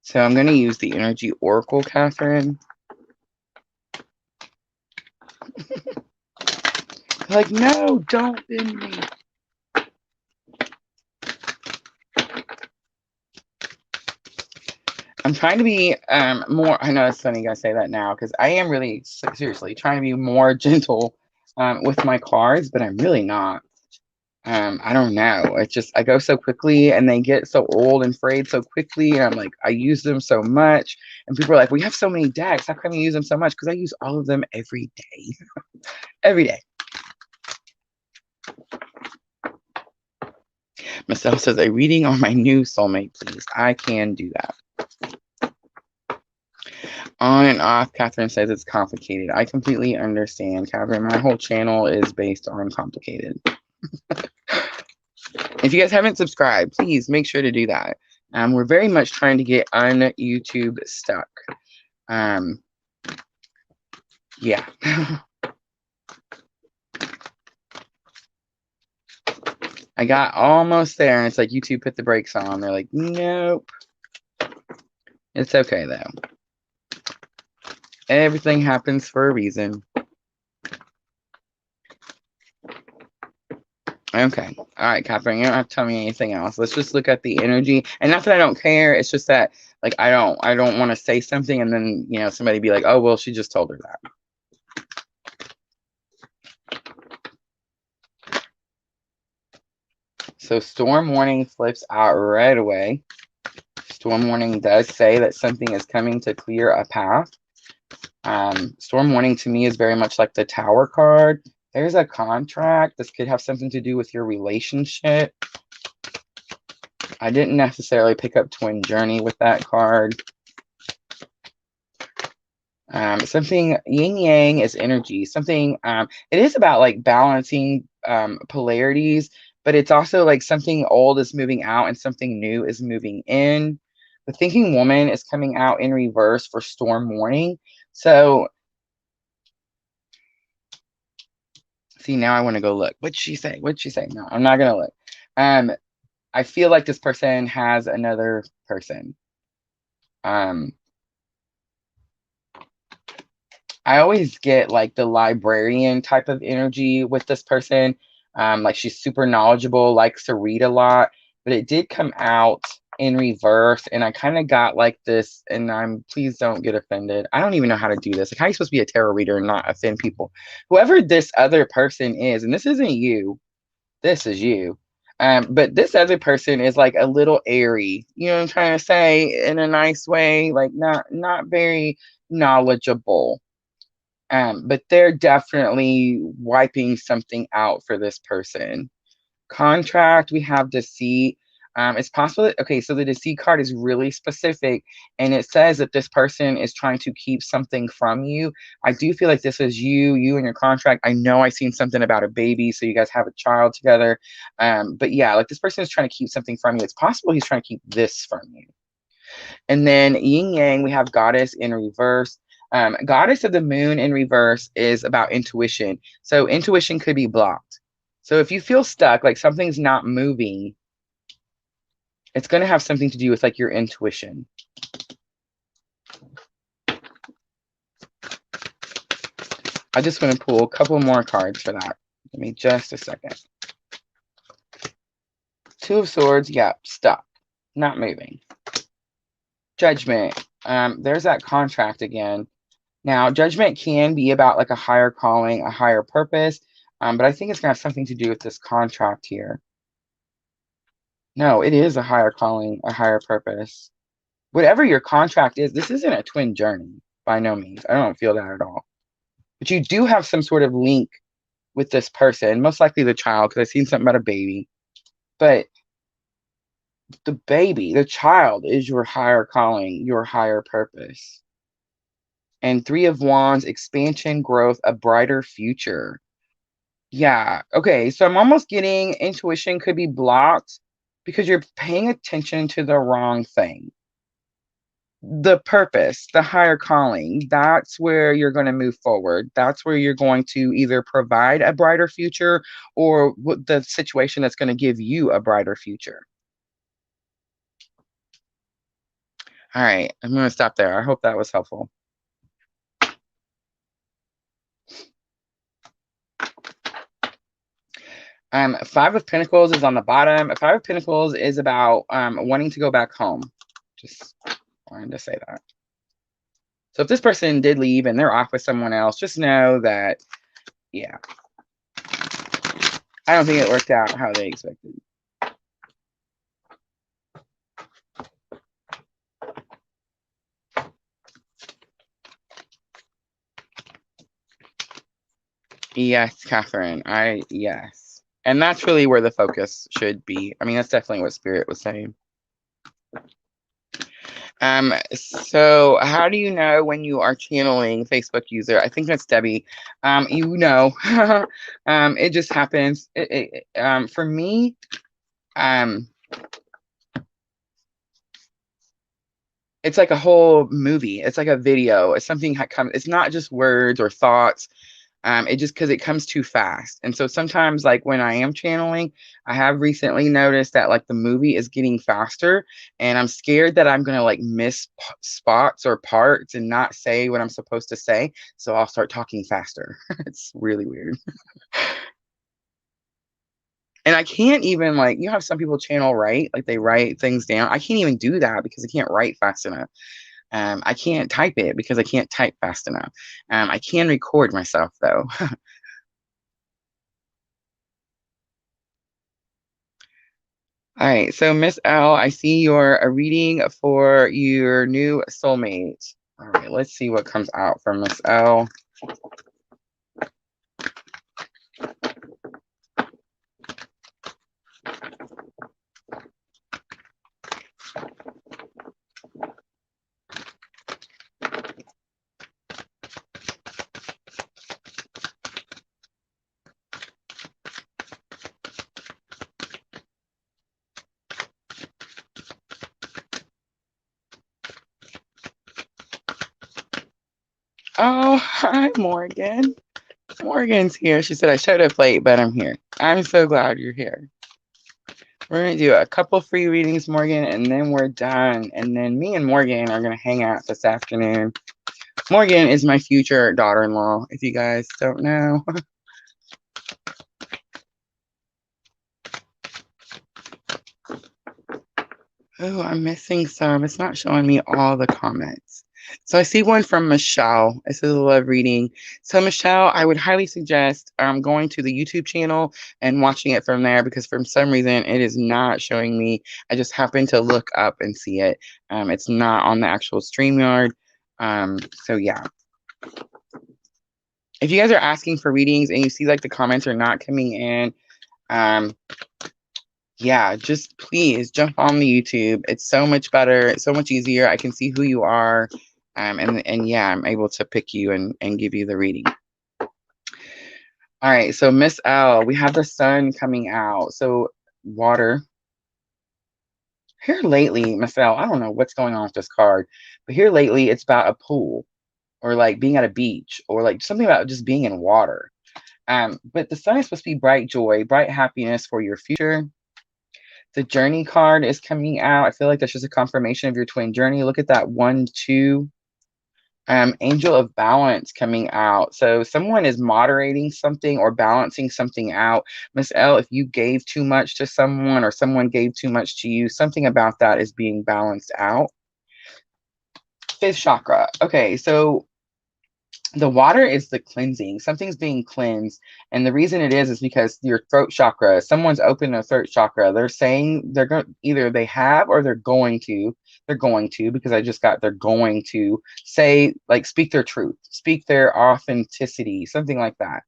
So I'm gonna use the energy oracle, Catherine. Like, no, don't bend me. I'm trying to be more, I know it's funny you guys say that now, because I am really seriously trying to be more gentle with my cards, but I'm really not. I don't know. It's just I go so quickly and they get so old and frayed so quickly. And I'm like, I use them so much. And people are like, we have so many decks. How come you use them so much? Because I use all of them every day. Every day. Michelle says, a reading on my new soulmate, please. I can do that. On and off, Catherine says it's complicated. I completely understand, Catherine. My whole channel is based on complicated. If you guys haven't subscribed, please make sure to do that. We're very much trying to get on YouTube stuck. Yeah. I got almost there, and it's like YouTube put the brakes on. They're like, nope. It's okay, though. Everything happens for a reason. Okay. All right, Catherine, you don't have to tell me anything else. Let's just look at the energy. And not that I don't care. It's just that, like, I don't want to say something and then, somebody be like, oh, well, she just told her that. So storm warning flips out right away. Storm warning does say that something is coming to clear a path. Storm warning to me is very much like the Tower card. There's a contract. This could have something to do with your relationship. I didn't necessarily pick up twin journey with that card. Something yin yang is energy. Something it is about like balancing polarities, but it's also like something old is moving out and something new is moving in. The thinking woman is coming out in reverse for storm warning. So see, now I want to go look. What'd she say? What'd she say? No, I'm not gonna look. I feel like this person has another person. I always get like the librarian type of energy with this person. Like she's super knowledgeable, likes to read a lot, but it did come out in reverse. And I kind of got like this, and please don't get offended. I don't even know how to do this. Like, how are you supposed to be a tarot reader and not offend people? Whoever this other person is, and this isn't you, this is you. But this other person is like a little airy, you know what I'm trying to say, in a nice way, like not very knowledgeable. But they're definitely wiping something out for this person. Contract, we have deceit. It's possible that, okay, so the deceit card is really specific, and it says that this person is trying to keep something from you. I do feel like this is you and your contract. I know I seen something about a baby, so you guys have a child together. But yeah, like this person is trying to keep something from you. It's possible he's trying to keep this from you. And then yin yang, we have goddess in reverse. Goddess of the moon in reverse is about intuition. So intuition could be blocked. So if you feel stuck, like something's not moving, it's going to have something to do with like your intuition. I just want to pull a couple more cards for that. Give me just a second. Two of Swords, yeah, stuck, not moving. Judgment, there's that contract again. Now, judgment can be about like a higher calling, a higher purpose, but I think it's going to have something to do with this contract here. No, it is a higher calling, a higher purpose. Whatever your contract is, this isn't a twin journey, by no means. I don't feel that at all. But you do have some sort of link with this person, most likely the child, because I've seen something about a baby. But the baby, the child, is your higher calling, your higher purpose. And Three of Wands, expansion, growth, a brighter future. Yeah. Okay. So I'm almost getting intuition could be blocked because you're paying attention to the wrong thing. The purpose, the higher calling, that's where you're going to move forward. That's where you're going to either provide a brighter future or the situation that's going to give you a brighter future. All right. I'm going to stop there. I hope that was helpful. Five of Pentacles is on the bottom. Five of Pentacles is about wanting to go back home. Just wanted to say that. So if this person did leave and they're off with someone else, just know that, yeah, I don't think it worked out how they expected. Yes, Catherine. Yes. And that's really where the focus should be. I mean, that's definitely what Spirit was saying. So how do you know when you are channeling Facebook user? I think that's Debbie. You know, it just happens. For me, it's like a whole movie. It's like a video. It's something that comes. It's not just words or thoughts. It just because it comes too fast. And so sometimes like when I am channeling, I have recently noticed that like the movie is getting faster and I'm scared that I'm going to like miss spots or parts and not say what I'm supposed to say. So I'll start talking faster. It's really weird. And I can't even like, you have some people channel write, like they write things down. I can't even do that because I can't write fast enough. I can't type it because I can't type fast enough. I can record myself though. All right, so Miss L, I see you're a reading for your new soulmate. All right, let's see what comes out from Miss L. Oh, hi, Morgan. Morgan's here. She said, I showed up late, but I'm here. I'm so glad you're here. We're going to do a couple free readings, Morgan, and then we're done. And then me and Morgan are going to hang out this afternoon. Morgan is my future daughter-in-law, if you guys don't know. Oh, I'm missing some. It's not showing me all the comments. So I see one from Michelle. This is a love reading. So Michelle, I would highly suggest going to the YouTube channel and watching it from there, because for some reason it is not showing me. I just happened to look up and see it. It's not on the actual StreamYard. So yeah. If you guys are asking for readings and you see like the comments are not coming in, yeah, just please jump on the YouTube. It's so much better. It's so much easier. I can see who you are. And yeah, I'm able to pick you and give you the reading. All right, so Miss L, we have the sun coming out. So water. Here lately, Miss L, I don't know what's going on with this card, but here lately it's about a pool or like being at a beach or like something about just being in water. But the sun is supposed to be bright joy, bright happiness for your future. The journey card is coming out. I feel like that's just a confirmation of your twin journey. Look at that 1, 2. Angel of balance coming out. So someone is moderating something or balancing something out. Miss L, if you gave too much to someone or someone gave too much to you, something about that is being balanced out. 5th chakra. Okay, so the water is the cleansing. Something's being cleansed. And the reason it is because your throat chakra, someone's opened their throat chakra. They're saying they're going, either they have or they're going to, because I just got, they're going to say, like, speak their truth, speak their authenticity, something like that.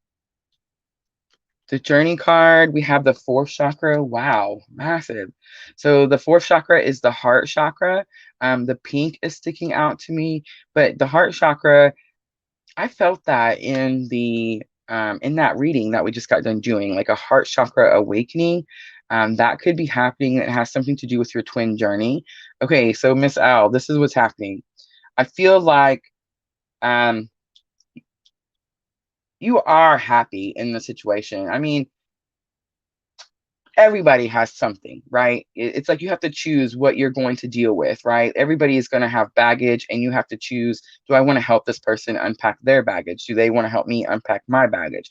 The journey card, we have the 4th chakra. Wow, massive. So the 4th chakra is the heart chakra. The pink is sticking out to me, but the heart chakra, I felt that in that reading that we just got done doing, like a heart chakra awakening. That could be happening. It has something to do with your twin journey. Okay, so Miss Al, this is what's happening. I feel like you are happy in the situation. I mean, everybody has something, right? It's like you have to choose what you're going to deal with, right? Everybody is going to have baggage, and you have to choose, do I want to help this person unpack their baggage? Do they want to help me unpack my baggage?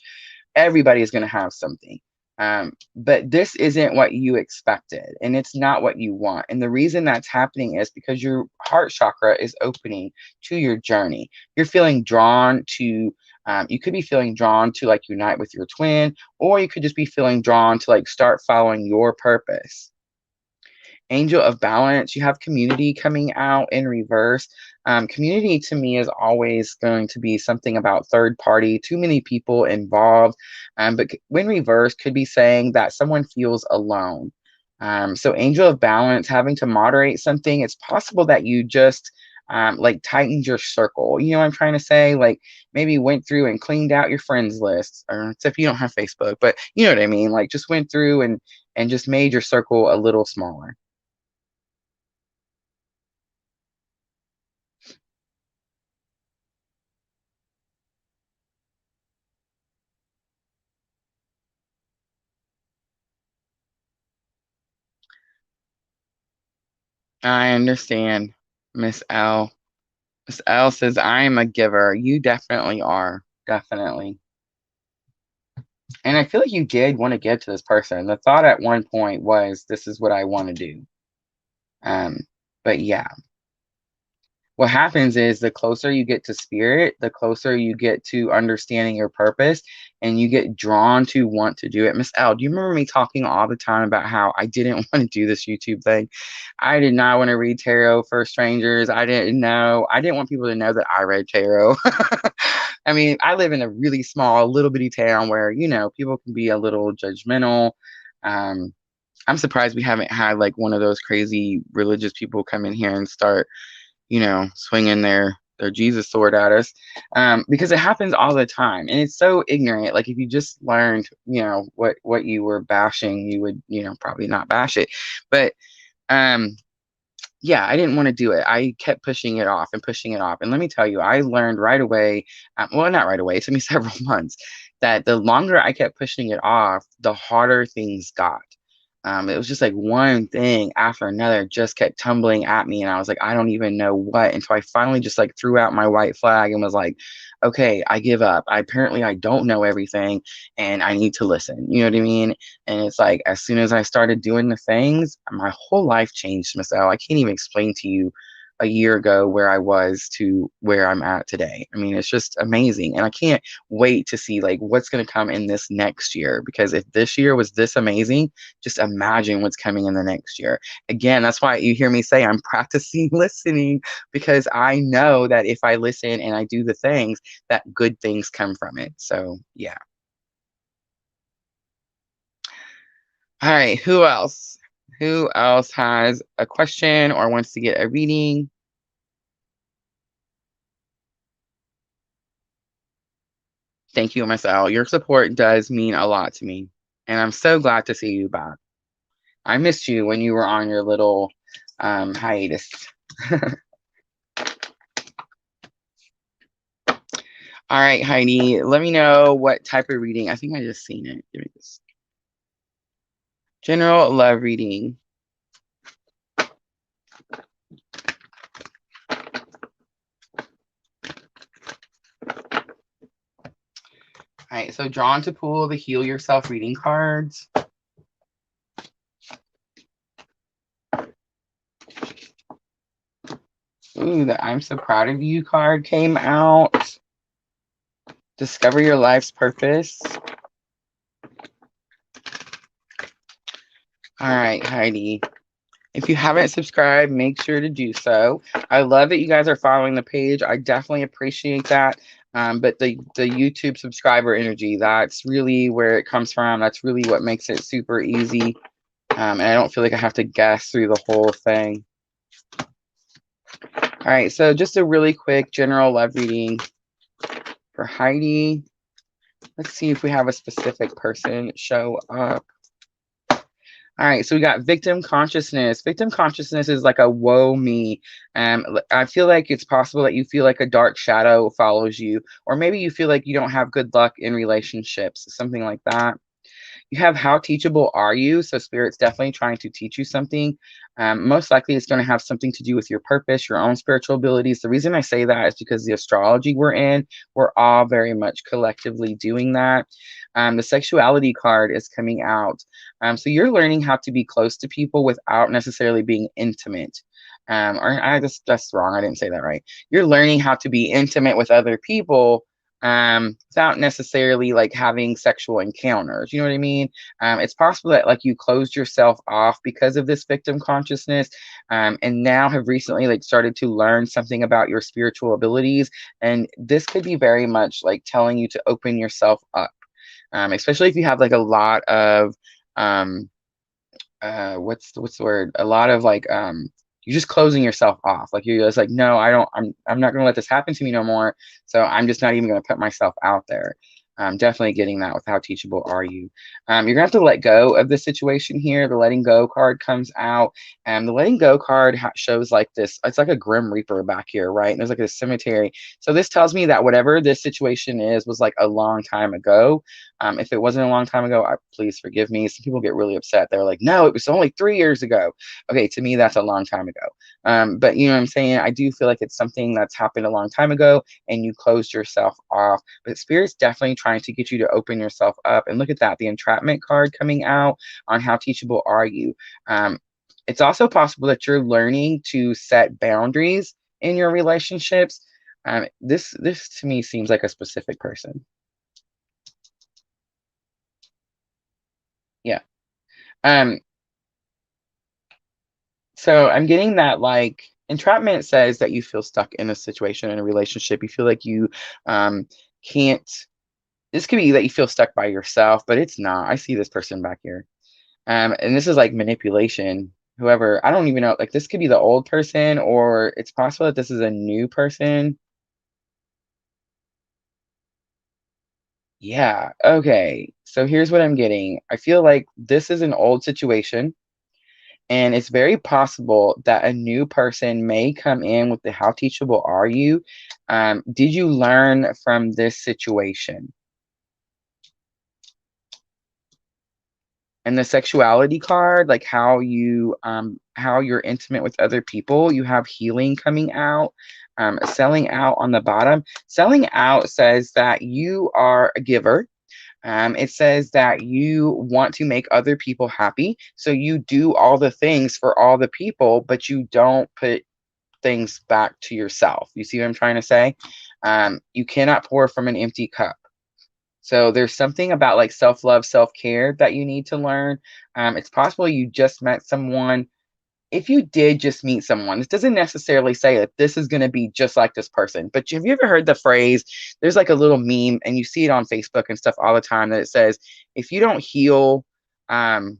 Everybody is going to have something. But this isn't what you expected, and it's not what you want. And the reason that's happening is because your heart chakra is opening to your journey. You're feeling drawn to, you could be feeling drawn to like unite with your twin, or you could just be feeling drawn to like start following your purpose. Angel of balance, you have community coming out in reverse. Community to me is always going to be something about third party, too many people involved. But when reverse could be saying that someone feels alone. So angel of balance, having to moderate something, it's possible that you just like tightened your circle. You know what I'm trying to say? Like maybe went through and cleaned out your friends list, or except you don't have Facebook, but you know what I mean? Like just went through and just made your circle a little smaller. I understand, Miss L. Miss L says, I am a giver. You definitely are. Definitely. And I feel like you did want to give to this person. The thought at one point was, this is what I want to do. Um, but yeah. what happens is the closer you get to spirit, the closer you get to understanding your purpose, and you get drawn to want to do it. Miss L, do you remember me talking all the time about how I didn't want to do this YouTube thing? I did not want to read tarot for strangers. I didn't want people to know that I read tarot. I mean, I live in a really small, little bitty town where, you know, people can be a little judgmental. I'm surprised we haven't had like one of those crazy religious people come in here and start, you know, swinging their Jesus sword at us, because it happens all the time, and it's so ignorant. Like if you just learned, you know, what you were bashing, you would, you know, probably not bash it. But yeah, I didn't want to do it. I kept pushing it off and pushing it off. And let me tell you, I learned right away, well, not right away, it took me several months, that the longer I kept pushing it off, the harder things got. It was just like one thing after another just kept tumbling at me. And I was like, I don't even know what. Until I finally just like threw out my white flag and was like, okay, I give up. I don't know everything and I need to listen. You know what I mean? And it's like, as soon as I started doing the things, my whole life changed, Miss L. I can't even explain to you a year ago where I was to where I'm at today. I mean, it's just amazing. And I can't wait to see like what's going to come in this next year, because if this year was this amazing, just imagine what's coming in the next year. Again, that's why you hear me say I'm practicing listening, because I know that if I listen and I do the things, that good things come from it. So yeah. All right, who else? Who else has a question or wants to get a reading? Thank you, Miss L. Your support does mean a lot to me, and I'm so glad to see you back. I missed you when you were on your little hiatus. All right, Heidi, let me know what type of reading. I think I just seen it. Give me this. General love reading. All right, so drawn to pull the Heal Yourself reading cards. Ooh, the I'm so proud of you card came out. Discover your life's purpose. All right, Heidi. If you haven't subscribed, make sure to do so. I love that you guys are following the page. I definitely appreciate that. But the YouTube subscriber energy, that's really where it comes from. That's really what makes it super easy. And I don't feel like I have to guess through the whole thing. All right, so just a really quick general love reading for Heidi. Let's see if we have a specific person show up. All right, so we got victim consciousness. Victim consciousness is like a woe me. I feel like it's possible that you feel like a dark shadow follows you, or maybe you feel like you don't have good luck in relationships, something like that. You have how teachable are you? So Spirit's definitely trying to teach you something. Most likely it's going to have something to do with your purpose, your own spiritual abilities. The reason I say that is because the astrology we're in, we're all very much collectively doing that. The sexuality card is coming out. So you're learning how to be close to people without necessarily being intimate. That's wrong. I didn't say that right. You're learning how to be intimate with other people without necessarily like having sexual encounters. You know what I mean? It's possible that like you closed yourself off because of this victim consciousness, and now have recently like started to learn something about your spiritual abilities. And this could be very much like telling you to open yourself up, especially if you have like a lot of what's the word? A lot of like you're just closing yourself off. Like you're just like, no, I'm not gonna let this happen to me no more. So I'm just not even gonna put myself out there. Definitely getting that with how teachable are you. You're gonna have to let go of the situation here. The letting go card comes out, and the letting go card shows like this. It's like a grim reaper back here, right? And there's like a cemetery. So this tells me that whatever this situation is was like a long time ago. If it wasn't a long time ago, please forgive me. Some people get really upset. They're like, no, it was only 3 years ago. Okay, to me, that's a long time ago. But you know what I'm saying? I do feel like it's something that's happened a long time ago and you closed yourself off. But Spirit's definitely trying to get you to open yourself up. And look at that, the entrapment card coming out on how teachable are you. It's also possible that you're learning to set boundaries in your relationships. This to me seems like a specific person. Yeah. Um, so I'm getting that, like, entrapment says that you feel stuck in a situation, in a relationship. You feel like you can't. This could be that you feel stuck by yourself, but it's not. I see this person back here. And this is like manipulation. Whoever, I don't even know, like this could be the old person, or it's possible that this is a new person. Yeah. Okay. So here's what I'm getting. I feel like this is an old situation, and it's very possible that a new person may come in with the how teachable are you? Did you learn from this situation? And the sexuality card, like how you're intimate with other people, you have healing coming out. Selling out on the bottom. Selling out says that you are a giver. It says that you want to make other people happy. So you do all the things for all the people, but you don't put things back to yourself. You see what I'm trying to say? You cannot pour from an empty cup. So there's something about like self-love, self-care that you need to learn. It's possible you just met someone. If you did just meet someone, this doesn't necessarily say that this is going to be just like this person. But have you ever heard the phrase, there's like a little meme and you see it on Facebook and stuff all the time that it says, if you don't heal, um,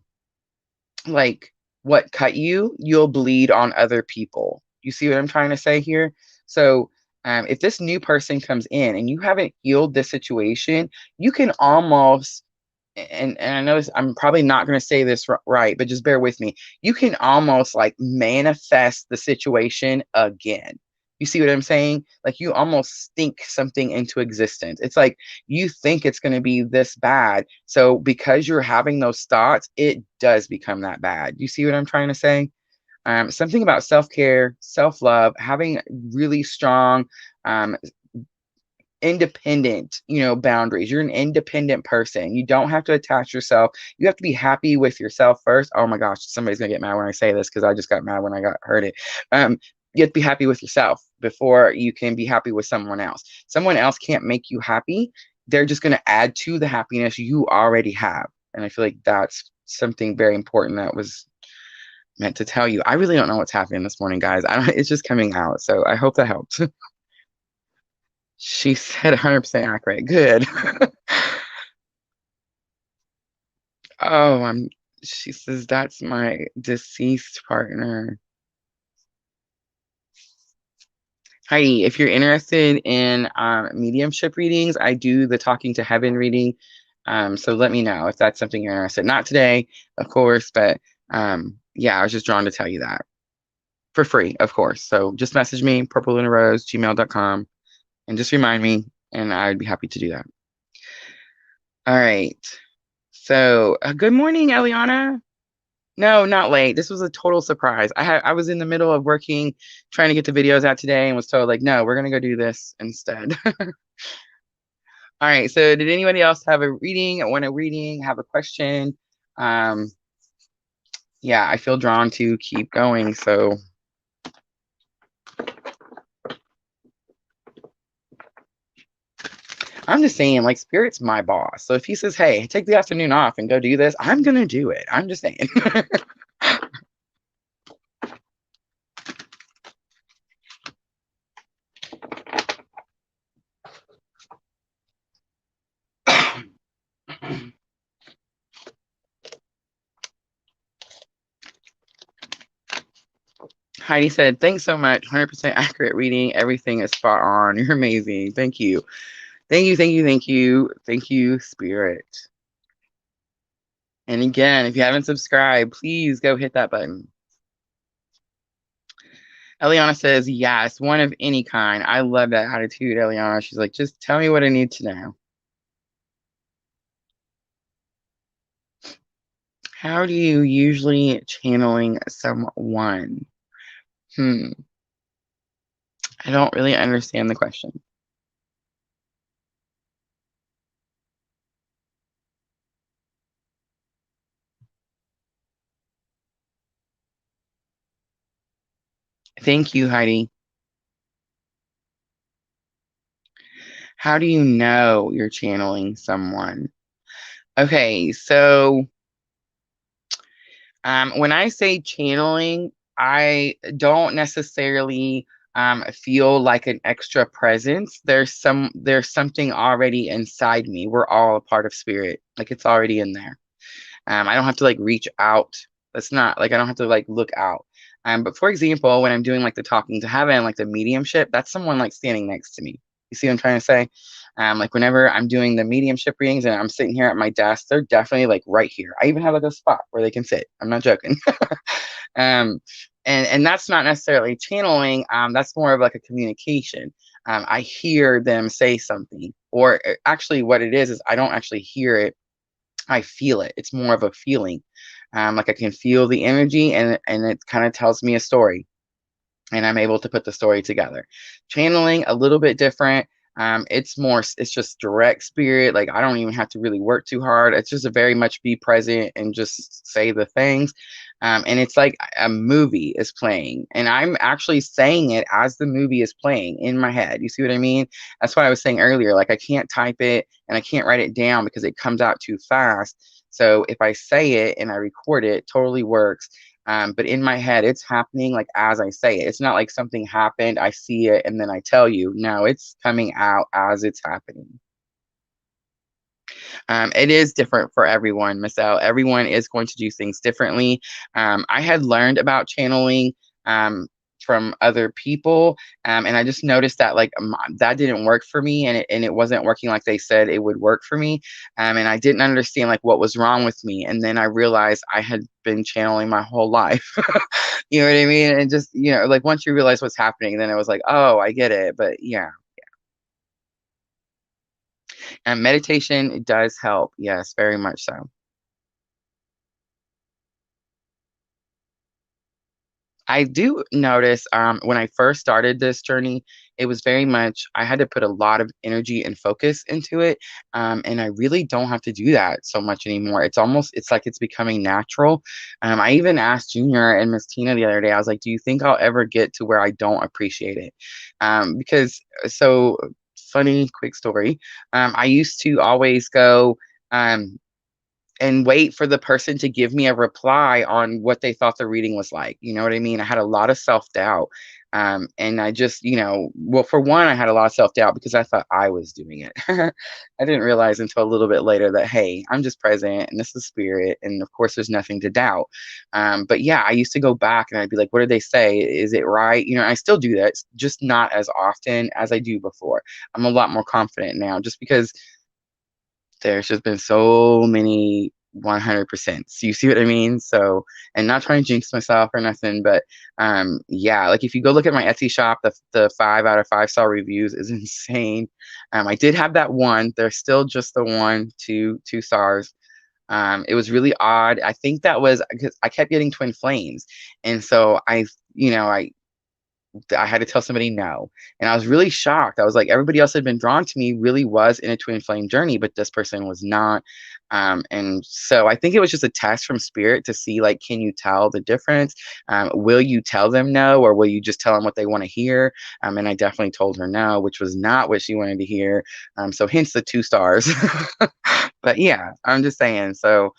like what cut you, you'll bleed on other people. You see what I'm trying to say here? So if this new person comes in and you haven't healed this situation, you can almost, and I know this, I'm probably not going to say this right, but just bear with me. You can almost like manifest the situation again. You see what I'm saying? Like you almost think something into existence. It's like you think it's going to be this bad. So because you're having those thoughts, it does become that bad. You see what I'm trying to say? Something about self-care, self-love, having really strong um, independent, boundaries. You're an independent person. You don't have to attach yourself. You have to be happy with yourself first. Oh my gosh, somebody's gonna get mad when I say this because I just got mad when I heard it. You have to be happy with yourself before you can be happy with someone else. Someone else can't make you happy. They're just gonna add to the happiness you already have. And I feel like that's something very important that was meant to tell you. I really don't know what's happening this morning, guys. I don't, it's just coming out. So I hope that helped. She said 100% accurate. Good. Oh, she says that's my deceased partner. Heidi, if you're interested in mediumship readings, I do the Talking to Heaven reading. So let me know if that's something you're interested in. Not today, of course, but yeah, I was just drawn to tell you that for free, of course. So just message me, purplelunarose@gmail.com, and just remind me, and I'd be happy to do that. All right. So good morning, Eliana. No, not late. This was a total surprise. I was in the middle of working, trying to get the videos out today, and was told like, no, we're gonna go do this instead. All right. So did anybody else have a reading, want a reading, have a question? Um, yeah, I feel drawn to keep going. So I'm just saying, like, Spirit's my boss. So if he says, hey, take the afternoon off and go do this, I'm gonna do it. I'm just saying. Heidi said, thanks so much. 100% accurate reading. Everything is spot on. You're amazing. Thank you. Thank you. Thank you. Thank you. Thank you, Spirit. And again, if you haven't subscribed, please go hit that button. Eliana says, yes, one of any kind. I love that attitude, Eliana. She's like, just tell me what I need to know. How do you usually channeling someone? I don't really understand the question. Thank you, Heidi. How do you know you're channeling someone? Okay, so when I say channeling, I don't necessarily feel like an extra presence. There's something already inside me. We're all a part of spirit. Like it's already in there. I don't have to like reach out. That's not like I don't have to like look out. But for example, when I'm doing like the talking to heaven, like the mediumship, that's someone like standing next to me. You see what I'm trying to say? Like whenever I'm doing the mediumship readings and I'm sitting here at my desk, they're definitely like right here. I even have like a spot where they can sit. I'm not joking. um, and that's not necessarily channeling. That's more of like a communication. I hear them say something, or actually, what it is I don't actually hear it. I feel it. It's more of a feeling. Like I can feel the energy, and it kind of tells me a story, and I'm able to put the story together. Channeling a little bit different. It's just direct spirit. Like I don't even have to really work too hard. It's just a very much be present and just say the things. And it's like a movie is playing, and I'm actually saying it as the movie is playing in my head. You see what I mean? That's what I was saying earlier. Like I can't type it and I can't write it down because it comes out too fast. So if I say it and I record it, totally works. But in my head, it's happening like as I say it. It's not like something happened, I see it, and then I tell you. No, it's coming out as it's happening. It is different for everyone, Miss L. Everyone is going to do things differently. I had learned about channeling from other people, and I just noticed that like that didn't work for me, and it wasn't working like they said it would work for me. And I didn't understand like what was wrong with me, and then I realized I had been channeling my whole life. You know what I mean? And just like once you realize what's happening, then it was like, oh, I get it. But yeah. And meditation does help. Yes, very much so. I do notice when I first started this journey, it was very much, I had to put a lot of energy and focus into it. And I really don't have to do that so much anymore. It's like it's becoming natural. I even asked Junior and Miss Tina the other day, I was like, do you think I'll ever get to where I don't appreciate it? Because, so funny, quick story. I used to always go, um, and wait for the person to give me a reply on what they thought the reading was like. You know what I mean? I had a lot of self doubt. And I just, well, for one, I had a lot of self doubt because I thought I was doing it. I didn't realize until a little bit later that, hey, I'm just present and this is spirit. And of course, there's nothing to doubt. But yeah, I used to go back and I'd be like, what did they say? Is it right? I still do that, just not as often as I do before. I'm a lot more confident now just because there's just been so many 100%. You see what I mean? So, and not trying to jinx myself or nothing, but yeah, like if you go look at my Etsy shop, the 5 out of 5 star reviews is insane. I did have that one. There's still just the one, two stars. It was really odd. I think that was because I kept getting twin flames, and so I had to tell somebody no. And I was really shocked. I was like, everybody else had been drawn to me, really was in a twin flame journey, but this person was not. And so I think it was just a test from spirit to see, like, can you tell the difference? Will you tell them no, or will you just tell them what they want to hear? And I definitely told her no, which was not what she wanted to hear. So hence the 2 stars. But yeah, I'm just saying. So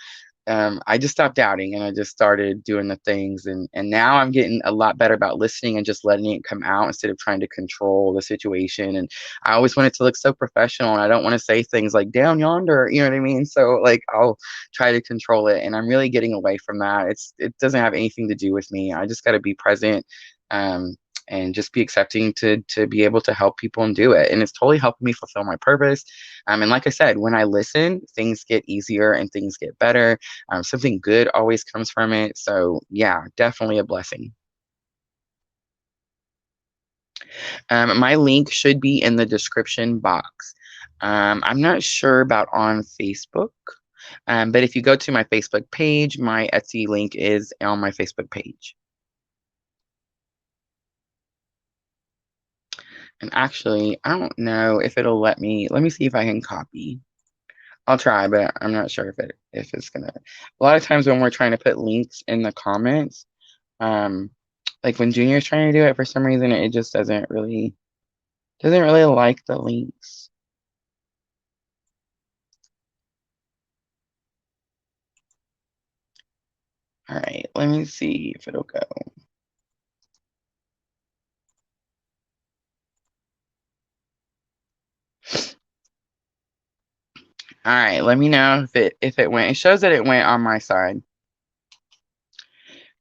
I just stopped doubting and I just started doing the things, and now I'm getting a lot better about listening and just letting it come out instead of trying to control the situation. And I always want it to look so professional, and I don't want to say things like down yonder, you know what I mean? So like I'll try to control it, and I'm really getting away from that. It doesn't have anything to do with me. I just got to be present. Um, and just be accepting to be able to help people and do it. And it's totally helping me fulfill my purpose. And like I said, when I listen, things get easier and things get better. Something good always comes from it. So yeah, definitely a blessing. My link should be in the description box. I'm not sure about on Facebook, but if you go to my Facebook page, my Etsy link is on my Facebook page. And actually, I don't know if it'll let me. Let me see if I can copy. I'll try, but I'm not sure if it's gonna. A lot of times when we're trying to put links in the comments, um, like when Junior's trying to do it, for some reason it just doesn't really like the links. All right, let me see if it'll go. All right, let me know if it went. It shows that it went on my side.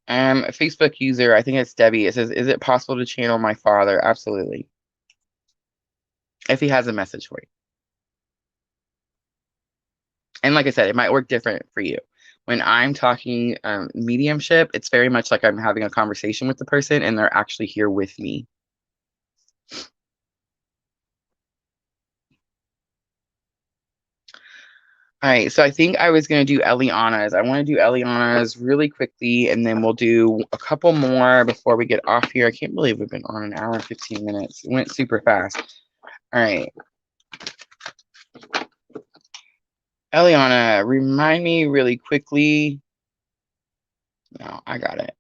Facebook user, I think it's Debbie. It says, "Is it possible to channel my father?" Absolutely. If he has a message for you. And like I said, it might work different for you. When I'm talking mediumship, it's very much like I'm having a conversation with the person and they're actually here with me. All right, so I think I was going to do Eliana's. I want to do Eliana's really quickly, and then we'll do a couple more before we get off here. I can't believe we've been on an hour and 15 minutes. It went super fast. All right. Eliana, remind me really quickly. No, I got it.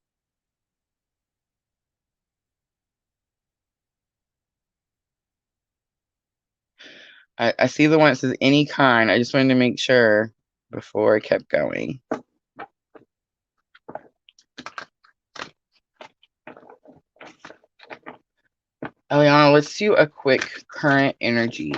I see the one that says any kind. I just wanted to make sure before I kept going. Eliana, let's do a quick current energy.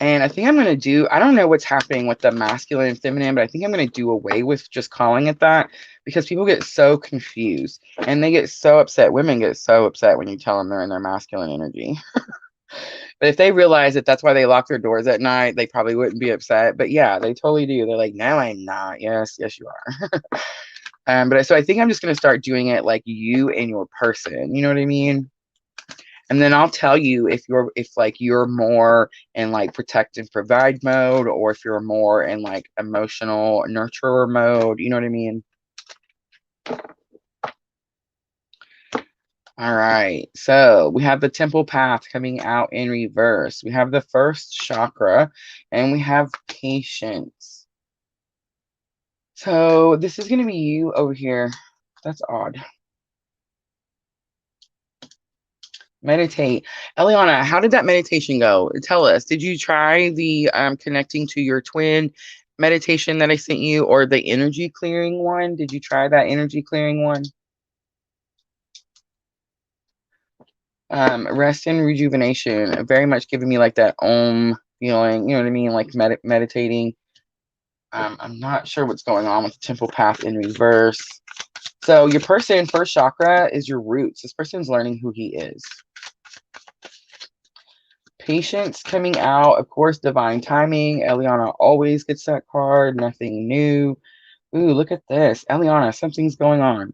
And I think I'm going to do, I don't know what's happening with the masculine and feminine, but I think I'm going to do away with just calling it that because people get so confused and they get so upset. Women get so upset when you tell them they're in their masculine energy. But if they realize that that's why they lock their doors at night, they probably wouldn't be upset. But yeah, they totally do. They're like, no, I'm not. Yes, you are. But so I think I'm just going to start doing it like you and your person. You know what I mean? And then I'll tell you if you're more in like protect and provide mode, or if you're more in like emotional nurturer mode. You know what I mean? All right. So we have the temple path coming out in reverse. We have the first chakra, and we have patience. So this is going to be you over here. That's odd. Meditate. Eliana, how did that meditation go? Tell us. Did you try the connecting to your twin meditation that I sent you, or the energy clearing one? Did you try that energy clearing one? Rest and rejuvenation. Very much giving me like that om feeling, you know what I mean? Like meditating. I'm not sure what's going on with the temple path in reverse. So your person, first chakra, is your roots. This person's learning who he is. Patience coming out, of course, divine timing. Eliana always gets that card. Nothing new. Ooh, look at this. Eliana, something's going on.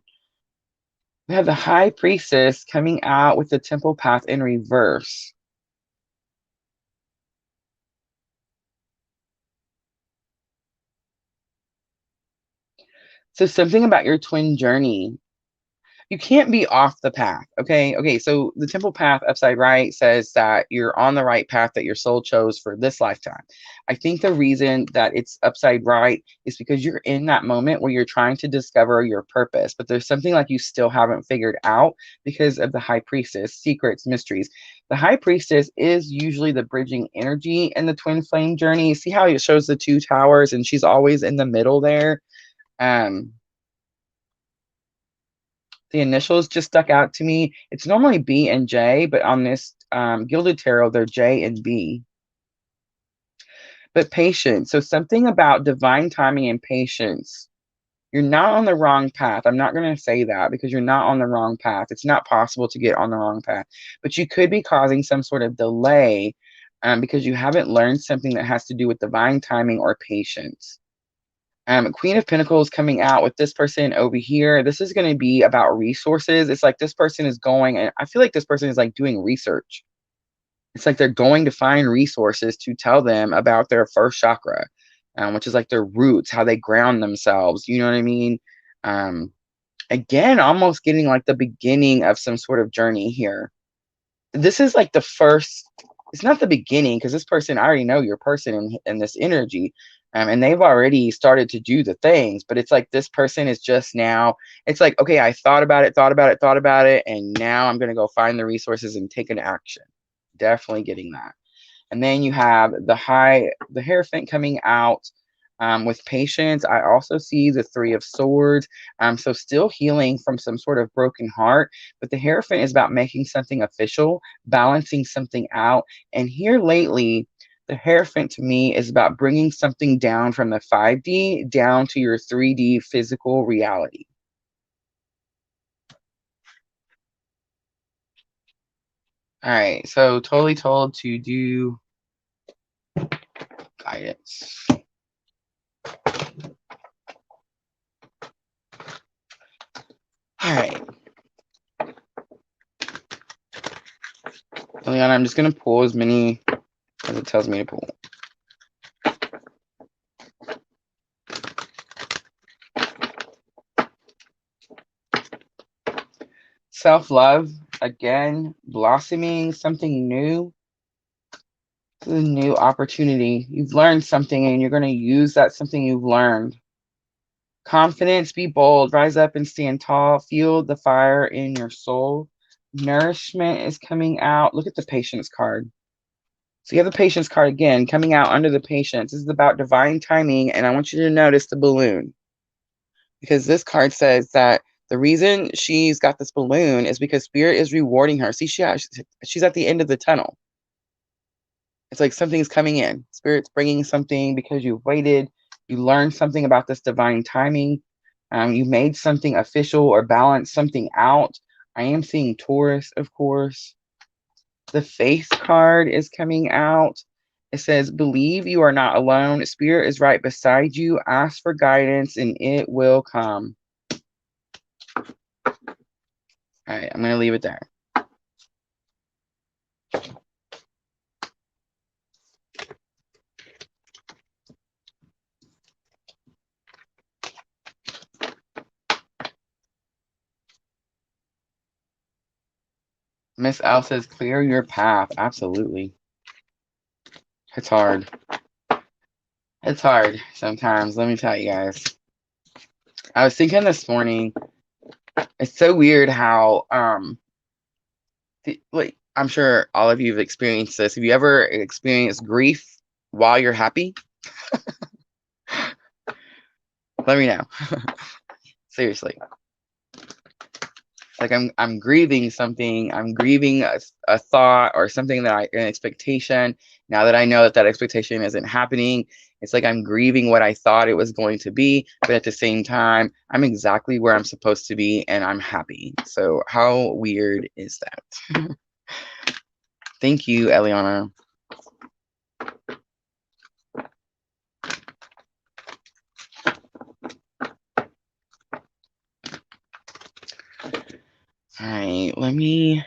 We have the high priestess coming out with the temple path in reverse. So something about your twin journey. You can't be off the path. Okay. So the temple path upside right says that you're on the right path that your soul chose for this lifetime. I think the reason that it's upside right is because you're in that moment where you're trying to discover your purpose, but there's something like you still haven't figured out because of the high priestess, secrets, mysteries. The high priestess is usually the bridging energy in the twin flame journey. See how it shows the two towers and she's always in the middle there. The initials just stuck out to me. It's normally B and J, but on this Gilded Tarot, they're J and B. But patience. So something about divine timing and patience. You're not on the wrong path. I'm not going to say that because you're not on the wrong path. It's not possible to get on the wrong path. But you could be causing some sort of delay because you haven't learned something that has to do with divine timing or patience. Queen of Pentacles coming out with this person over here. This is going to be about resources. It's like this person is going, and I feel like this person is like doing research. It's like they're going to find resources to tell them about their first chakra, which is like their roots, how they ground themselves. You know what I mean? Again, almost getting like the beginning of some sort of journey here. This is like the first, it's not the beginning because this person, I already know your person in this energy. And they've already started to do the things, but it's like this person is just now, it's like, okay, I thought about it, and now I'm going to go find the resources and take an action. Definitely getting that. And then you have the Hierophant coming out With patience, I also see the Three of Swords. So still healing from some sort of broken heart, but the Hierophant is about making something official, balancing something out. And here lately, the Hierophant to me is about bringing something down from the 5D down to your 3D physical reality. All right, so totally told to do guidance. All right. Leon, I'm just going to pull as many as it tells me to pull. Self-love, again, blossoming, something new. This is a new opportunity. You've learned something and you're going to use that something you've learned. Confidence, be bold, rise up and stand tall. Feel the fire in your soul. Nourishment is coming out. Look at the patience card. So you have the patience card again, coming out under the patience. This is about divine timing, and I want you to notice the balloon. Because this card says that the reason she's got this balloon is because Spirit is rewarding her. See, she's at the end of the tunnel. It's like something's coming in. Spirit's bringing something because you've waited. You learned something about this divine timing. You made something official or balanced something out. I am seeing Taurus, of course. The Faith card is coming out. It says, believe you are not alone. Spirit is right beside you. Ask for guidance and it will come. All right, I'm going to leave it there. Miss L says, clear your path. Absolutely. It's hard. It's hard sometimes, let me tell you guys. I was thinking this morning, it's so weird how, like, I'm sure all of you have experienced this. Have you ever experienced grief while you're happy? Let me know. Seriously. Like I'm grieving something. I'm grieving a thought or something that an expectation. Now that I know that expectation isn't happening, it's like I'm grieving what I thought it was going to be, but at the same time, I'm exactly where I'm supposed to be and I'm happy. So how weird is that? Thank you, Eliana. All right, let me...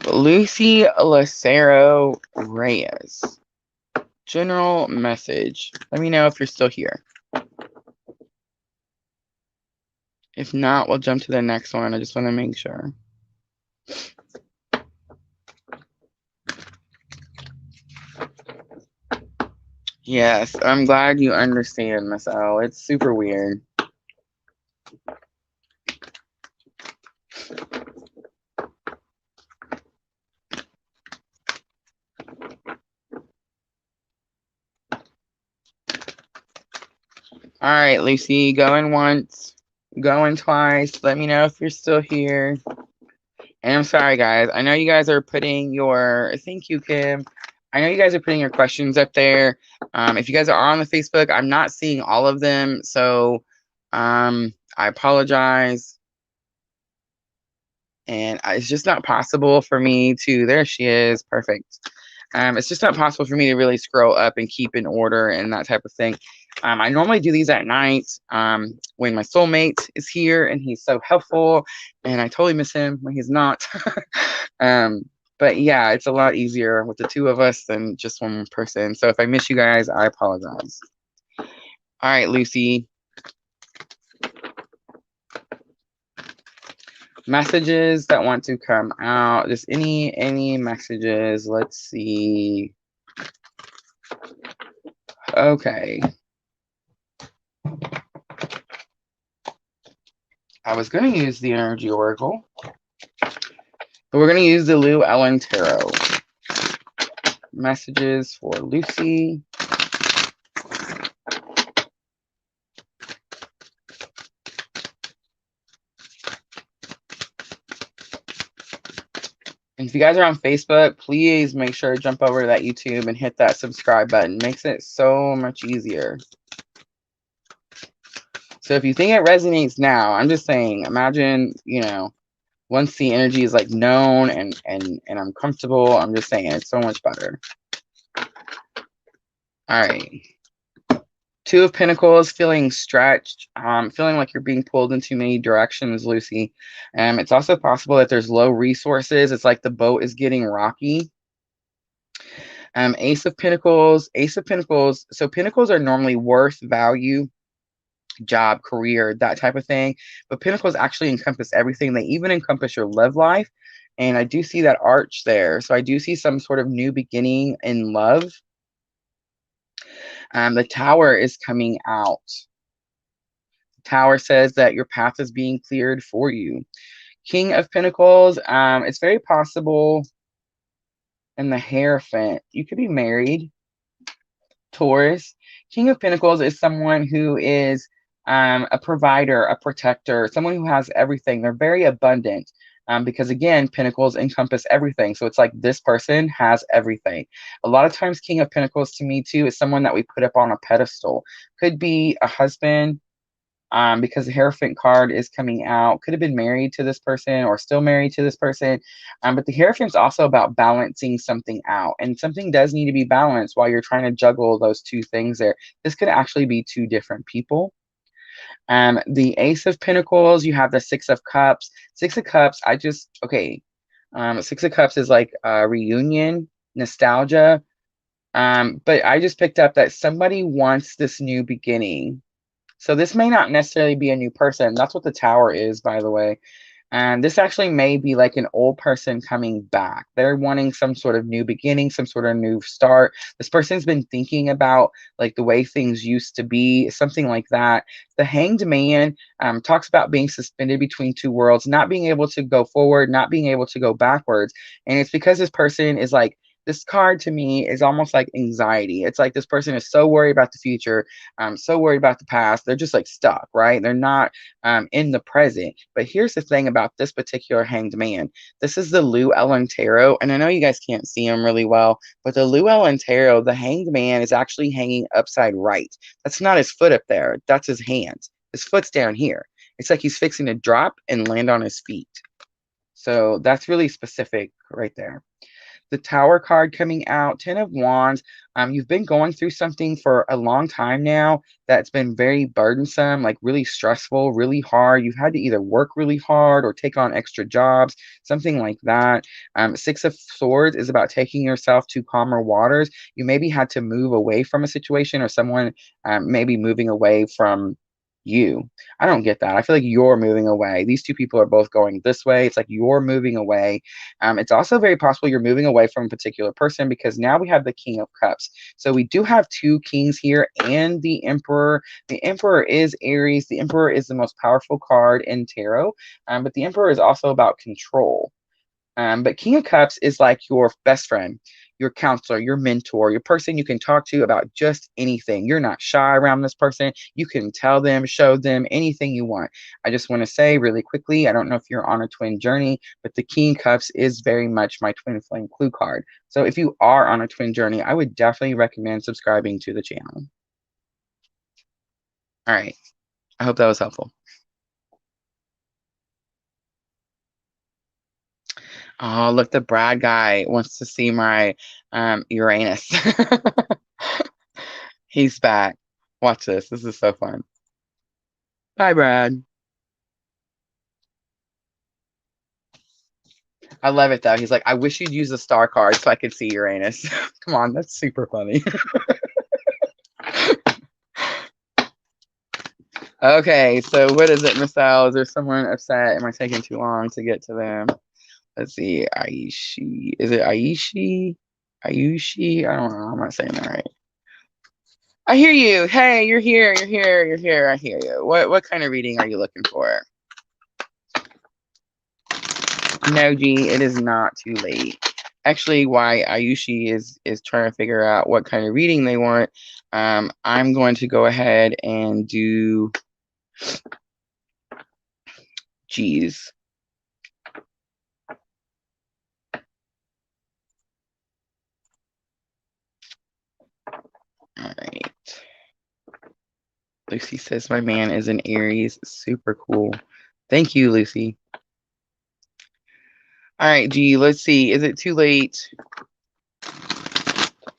Lucy Lucero Reyes. General message. Let me know if you're still here. If not, we'll jump to the next one. I just want to make sure. Yes, I'm glad you understand, Miss L. It's super weird. All right, Lucy, going once, going twice. Let me know if you're still here. And I'm sorry, guys. I know you guys are putting your... Thank you, Kim. I know you guys are putting your questions up there. If you guys are on the Facebook, I'm not seeing all of them. So I apologize. And it's just not possible for me to... There she is. Perfect. It's just not possible for me to really scroll up and keep in order and that type of thing. I normally do these at night when my soulmate is here and he's so helpful, and I totally miss him when he's not. But yeah, it's a lot easier with the two of us than just one person. So if I miss you guys, I apologize. All right, Lucy. Messages that want to come out. Just any messages. Let's see. Okay. I was going to use the energy oracle, So we're going to use the Llewellyn Tarot. Messages for Lucy. And if you guys are on Facebook, please make sure to jump over to that YouTube and hit that subscribe button. Makes it so much easier. So if you think it resonates now, I'm just saying, imagine, you know, once the energy is like known and I'm comfortable, I'm just saying it's so much better. All right. Two of Pentacles, feeling stretched, feeling like you're being pulled in too many directions, Lucy. It's also possible that there's low resources. It's like the boat is getting rocky. Ace of Pentacles, Ace of Pentacles. So Pentacles are normally worth, value, job, career, that type of thing. But Pentacles actually encompass everything. They even encompass your love life. And I do see that arch there. So I do see some sort of new beginning in love. The Tower is coming out. The Tower says that your path is being cleared for you. King of Pentacles, it's very possible. And the Hierophant, you could be married. Taurus. King of Pentacles is someone who is a provider, a protector, someone who has everything. They're very abundant. Because again, Pentacles encompass everything. So it's like this person has everything. A lot of times, King of Pentacles to me too is someone that we put up on a pedestal. Could be a husband, because the Hierophant card is coming out. Could have been married to this person or still married to this person. But the Hierophant's also about balancing something out. And something does need to be balanced while you're trying to juggle those two things there. This could actually be two different people. The Ace of Pentacles, you have the Six of Cups. Six of Cups, okay. Six of Cups is like a reunion, nostalgia. But I just picked up that somebody wants this new beginning. So this may not necessarily be a new person. That's what the Tower is, by the way. And this actually may be like an old person coming back. They're wanting some sort of new beginning, some sort of new start. This person's been thinking about like the way things used to be, something like that. The Hanged Man talks about being suspended between two worlds, not being able to go forward, not being able to go backwards. And it's because this person is like, this card to me is almost like anxiety. It's like this person is so worried about the future, so worried about the past. They're just like stuck, right? They're not in the present. But here's the thing about this particular Hanged Man. This is the Llewellyn Tarot. And I know you guys can't see him really well, but the Llewellyn Tarot, the Hanged Man is actually hanging upside right. That's not his foot up there. That's his hands. His foot's down here. It's like he's fixing to drop and land on his feet. So that's really specific right there. The Tower card coming out, 10 of Wands. You've been going through something for a long time now that's been very burdensome, like really stressful, really hard. You've had to either work really hard or take on extra jobs, something like that. Six of Swords is about taking yourself to calmer waters. You maybe had to move away from a situation, or someone maybe moving away from you. I don't get that. I feel like you're moving away. These two people are both going this way. It's like you're moving away. It's also very possible you're moving away from a particular person, because now we have the King of Cups. So we do have two kings here and the Emperor. The Emperor is Aries. The Emperor is the most powerful card in tarot, but the Emperor is also about control. But King of Cups is like your best friend, your counselor, your mentor, your person you can talk to about just anything. You're not shy around this person. You can tell them, show them anything you want. I just want to say really quickly, I don't know if you're on a twin journey, but the King of Cups is very much my twin flame clue card. So if you are on a twin journey, I would definitely recommend subscribing to the channel. All right. I hope that was helpful. Oh, look, the Brad guy wants to see my Uranus. He's back. Watch this. This is so fun. Bye, Brad. I love it, though. He's like, I wish you'd use the star card so I could see Uranus. Come on, that's super funny. Okay, so what is it, Miss Al? Is there someone upset? Am I taking too long to get to them? Let's see. Aishi. Is it Aishi? Ayushi? I don't know. I'm not saying that right. I hear you. Hey, you're here. You're here. You're here. I hear you. What kind of reading are you looking for? No, G, it is not too late. Actually, why Ayushi is trying to figure out what kind of reading they want, I'm going to go ahead and do G's. All right. Lucy says my man is an Aries. Super cool. Thank you, Lucy. All right, G, let's see. Is it too late?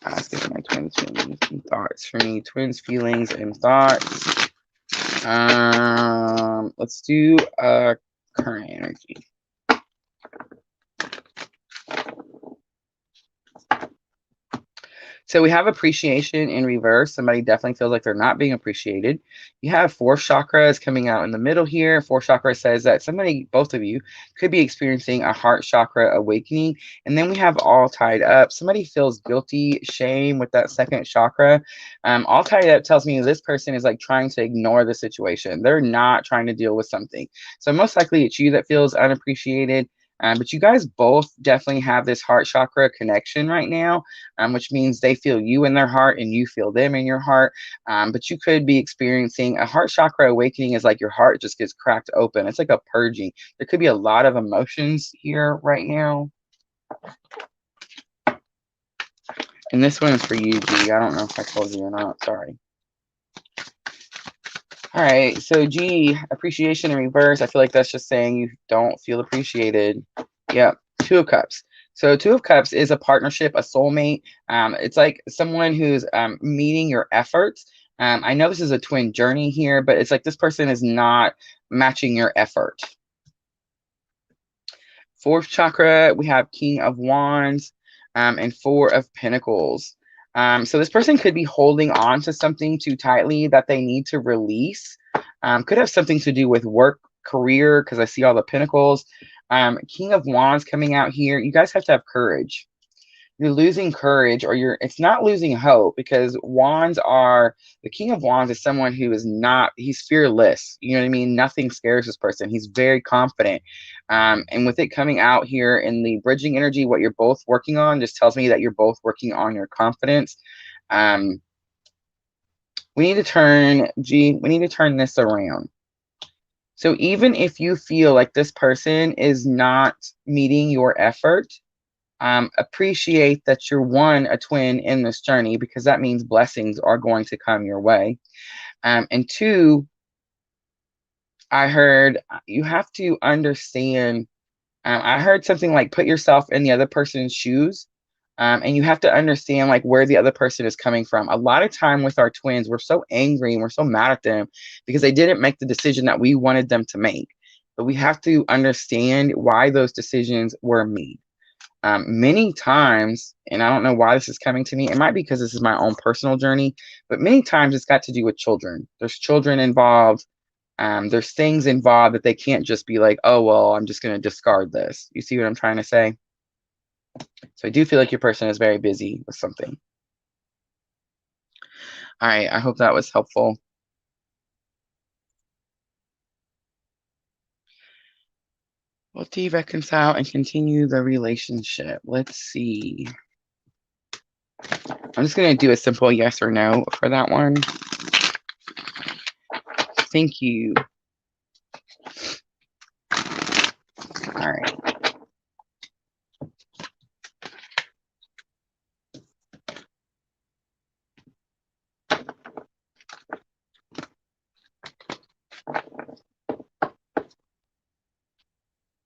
Ask if my twins feelings and thoughts for me. Twins feelings and thoughts. Let's do current energy. So we have appreciation in reverse. Somebody definitely feels like they're not being appreciated. You have fourth chakra is coming out in the middle here. Fourth chakra says that somebody, both of you, could be experiencing a heart chakra awakening. And then we have all tied up. Somebody feels guilty, shame with that second chakra. All tied up tells me this person is like trying to ignore the situation. They're not trying to deal with something. So most likely it's you that feels unappreciated. But you guys both definitely have this heart chakra connection right now, which means they feel you in their heart and you feel them in your heart. But you could be experiencing a heart chakra awakening is like your heart just gets cracked open. It's like a purging. There could be a lot of emotions here right now. And this one is for you, G. I don't know if I told you or not. Sorry. All right, so G, appreciation in reverse. I feel like that's just saying you don't feel appreciated. Yep, Two of Cups. So Two of Cups is a partnership, a soulmate. It's like someone who's meeting your efforts. I know this is a twin journey here, but it's like this person is not matching your effort. Fourth chakra, we have King of Wands and Four of Pentacles. So this person could be holding on to something too tightly that they need to release. Could have something to do with work, career, because I see all the pentacles. King of Wands coming out here. You guys have to have courage. You're losing courage, or it's not losing hope, because wands are, the King of Wands is someone who is not, he's fearless. You know what I mean? Nothing scares this person. He's very confident. And with it coming out here in the bridging energy, what you're both working on just tells me that you're both working on your confidence. We need to turn, we need to turn this around. So even if you feel like this person is not meeting your effort, appreciate that you're a twin in this journey, because that means blessings are going to come your way. And two, I heard you have to understand, I heard something like put yourself in the other person's shoes. And you have to understand like where the other person is coming from. A lot of time with our twins, we're so angry and we're so mad at them because they didn't make the decision that we wanted them to make. But we have to understand why those decisions were made. Many times, and I don't know why this is coming to me, it might be because this is my own personal journey, but many times it's got to do with children. There's children involved. There's things involved that they can't just be like, oh, well, I'm just going to discard this. You see what I'm trying to say? So I do feel like your person is very busy with something. All right, I hope that was helpful. Will T reconcile and continue the relationship? Let's see. I'm just going to do a simple yes or no for that one. Thank you. All right.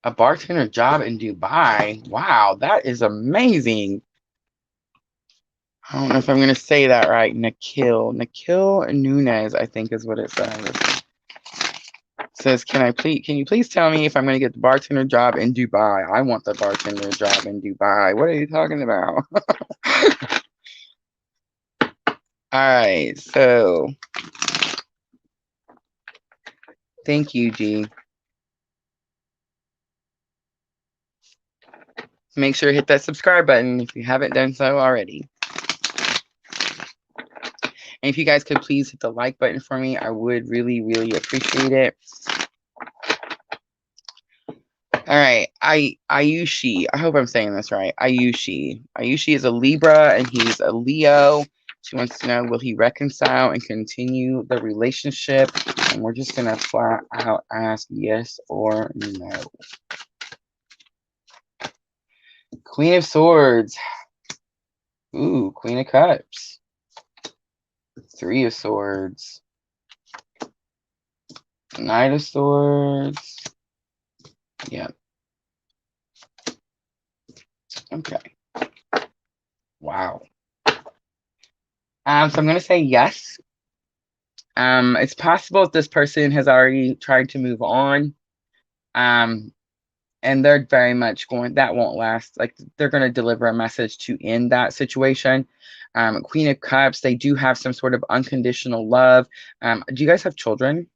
A bartender job in Dubai. Wow, that is amazing. I don't know if I'm going to say that right. Nikhil Nunez, I think is what it says. Says, can you please tell me if I'm going to get the bartender job in Dubai? I want the bartender job in Dubai. What are you talking about? All right, so thank you, G. Make sure to hit that subscribe button if you haven't done so already. And if you guys could please hit the like button for me, I would really, really appreciate it. All right, Ayushi. I hope I'm saying this right. Ayushi. Ayushi is a Libra and he's a Leo. She wants to know, will he reconcile and continue the relationship? And we're just gonna flat out ask yes or no. Queen of Swords. Ooh, Queen of Cups. Three of Swords. Knight of Swords. Yep. Okay. Wow. So I'm going to say yes. It's possible that this person has already tried to move on. And they're very much going, that won't last. Like, they're going to deliver a message to end that situation. Queen of Cups, they do have some sort of unconditional love. Do you guys have children?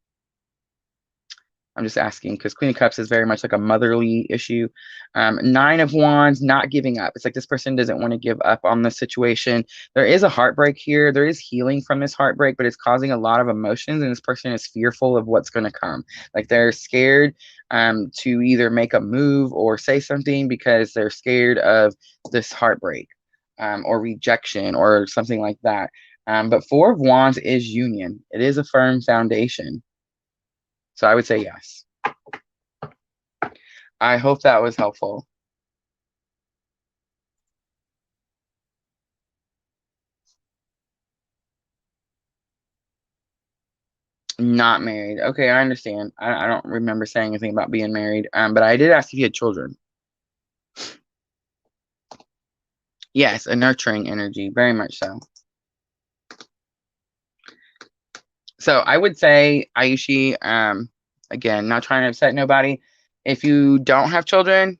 I'm just asking because Queen of Cups is very much like a motherly issue. Nine of Wands, not giving up. It's like this person doesn't want to give up on the situation. There is a heartbreak here. There is healing from this heartbreak, but it's causing a lot of emotions, and this person is fearful of what's going to come. Like, they're scared to either make a move or say something because they're scared of this heartbreak or rejection or something like that. But Four of Wands is union. It is a firm foundation. So I would say yes. I hope that was helpful. Not married. Okay, I understand. I don't remember saying anything about being married. But I did ask if you had children. Yes, a nurturing energy, very much so. So I would say, Ayushi, again, not trying to upset nobody. If you don't have children,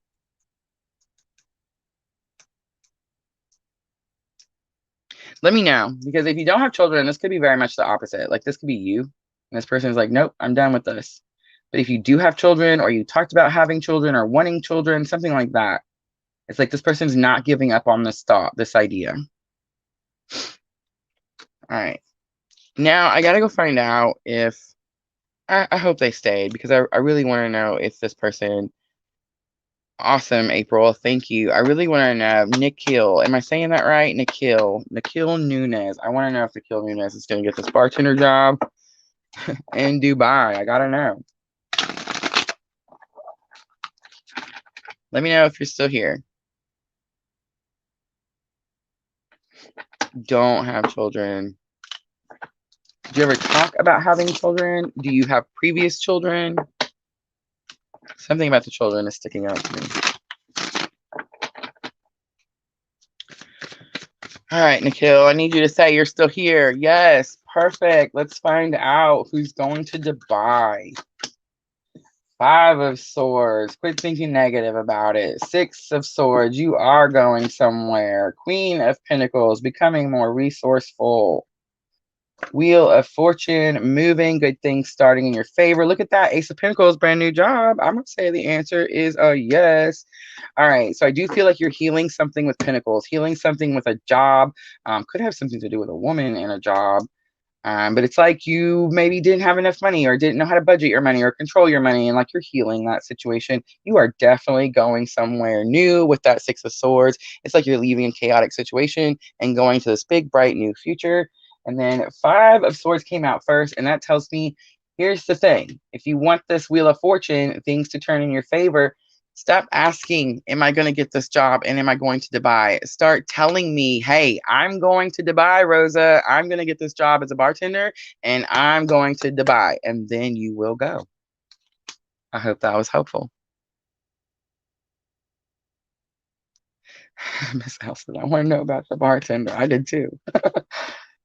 let me know. Because if you don't have children, this could be very much the opposite. Like, this could be you. And this person's like, nope, I'm done with this. But if you do have children, or you talked about having children or wanting children, something like that, it's like this person's not giving up on this thought, this idea. All right. Now I got to go find out if, I hope they stayed, because I really want to know if this person, awesome, April, thank you. I really want to know, Nikhil, am I saying that right? Nikhil Nunez. I want to know if Nikhil Nunez is going to get this bartender job in Dubai. I got to know. Let me know if you're still here. Don't have children. Did you ever talk about having children? Do you have previous children? Something about the children is sticking out to me. All right, Nikhil, I need you to say you're still here. Yes, perfect. Let's find out who's going to Dubai. Five of Swords. Quit thinking negative about it. Six of Swords. You are going somewhere. Queen of Pentacles. Becoming more resourceful. Wheel of Fortune. Moving. Good things starting in your favor. Look at that. Ace of Pentacles. Brand new job. I'm going to say the answer is a yes. All right. So I do feel like you're healing something with Pentacles. Healing something with a job. Could have something to do with a woman and a job. But it's like you maybe didn't have enough money, or didn't know how to budget your money or control your money, and like you're healing that situation. You are definitely going somewhere new with that Six of Swords. It's like you're leaving a chaotic situation and going to this big, bright new future. And then Five of Swords came out first, and that tells me, here's the thing. If you want this Wheel of Fortune, things to turn in your favor, stop asking, am I going to get this job and am I going to Dubai? Start telling me, hey, I'm going to Dubai, Rosa. I'm going to get this job as a bartender and I'm going to Dubai. And then you will go. I hope that was helpful. Miss Elson, I want to know about the bartender. I did too.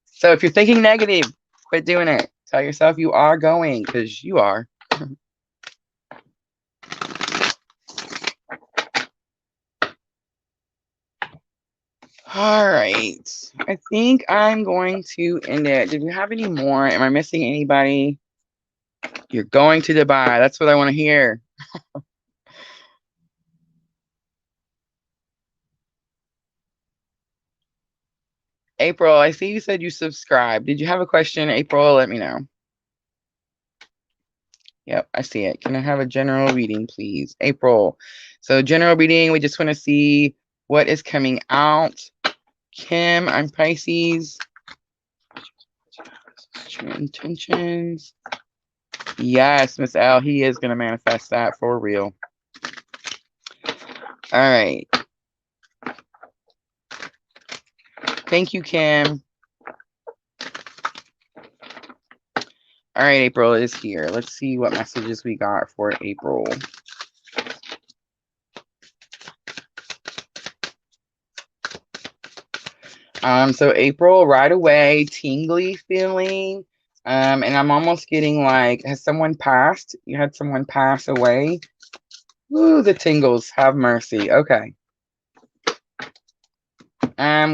So if you're thinking negative, quit doing it. Tell yourself you are going, because you are. All right. I think I'm going to end it. Did we have any more? Am I missing anybody? You're going to Dubai. That's what I want to hear. April, I see you said you subscribed. Did you have a question, April? Let me know. Yep, I see it. Can I have a general reading, please? April. So general reading, we just want to see what is coming out. Kim, I'm Pisces. True intentions. Yes, Miss L, he is going to manifest that for real. All right. Thank you, Kim. All right, April is here. Let's see what messages we got for April. So April, right away, tingly feeling. And I'm almost getting like, has someone passed? You had someone pass away? Ooh, the tingles, have mercy. Okay.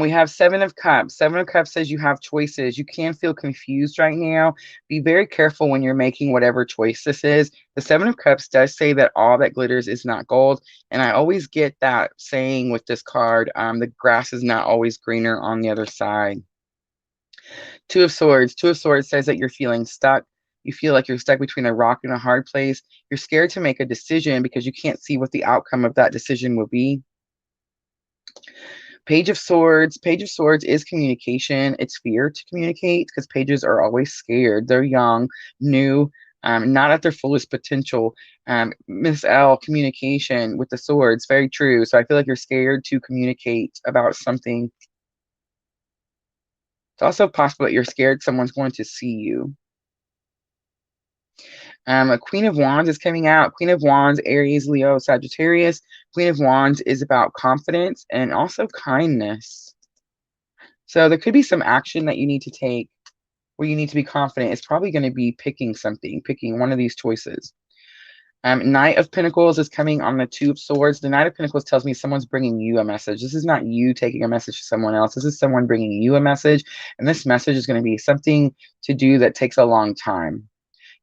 We have Seven of Cups. Seven of Cups says you have choices. You can feel confused right now. Be very careful when you're making whatever choice this is. The Seven of Cups does say that all that glitters is not gold. And I always get that saying with this card, the grass is not always greener on the other side. Two of Swords. Two of Swords says that you're feeling stuck. You feel like you're stuck between a rock and a hard place. You're scared to make a decision because you can't see what the outcome of that decision will be. Page of Swords. Page of Swords is communication. It's fear to communicate because pages are always scared. They're young, new, not at their fullest potential. Miss L, communication with the swords. Very true. So I feel like you're scared to communicate about something. It's also possible that you're scared someone's going to see you. A Queen of Wands is coming out. Queen of Wands, Aries, Leo, Sagittarius. Queen of Wands is about confidence and also kindness. So there could be some action that you need to take where you need to be confident. It's probably going to be picking something, picking one of these choices. Knight of Pentacles is coming on the Two of Swords. The Knight of Pentacles tells me someone's bringing you a message. This is not you taking a message to someone else. This is someone bringing you a message. And this message is going to be something to do that takes a long time.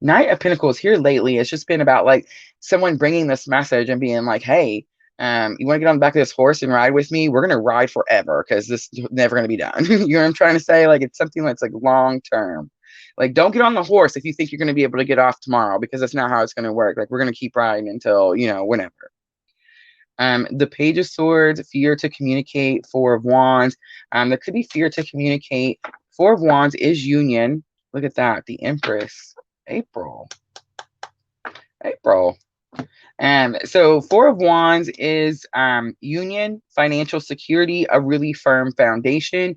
Knight of Pentacles here lately, it's just been about like someone bringing this message and being like, hey, you want to get on the back of this horse and ride with me? We're going to ride forever because this is never going to be done. You know what I'm trying to say? Like it's something that's like long term. Like don't get on the horse if you think you're going to be able to get off tomorrow because that's not how it's going to work. Like we're going to keep riding until, you know, whenever. The Page of Swords, fear to communicate. Four of Wands. There could be fear to communicate. Four of Wands is union. Look at that. The Empress. April. So Four of Wands is union, financial security, a really firm foundation.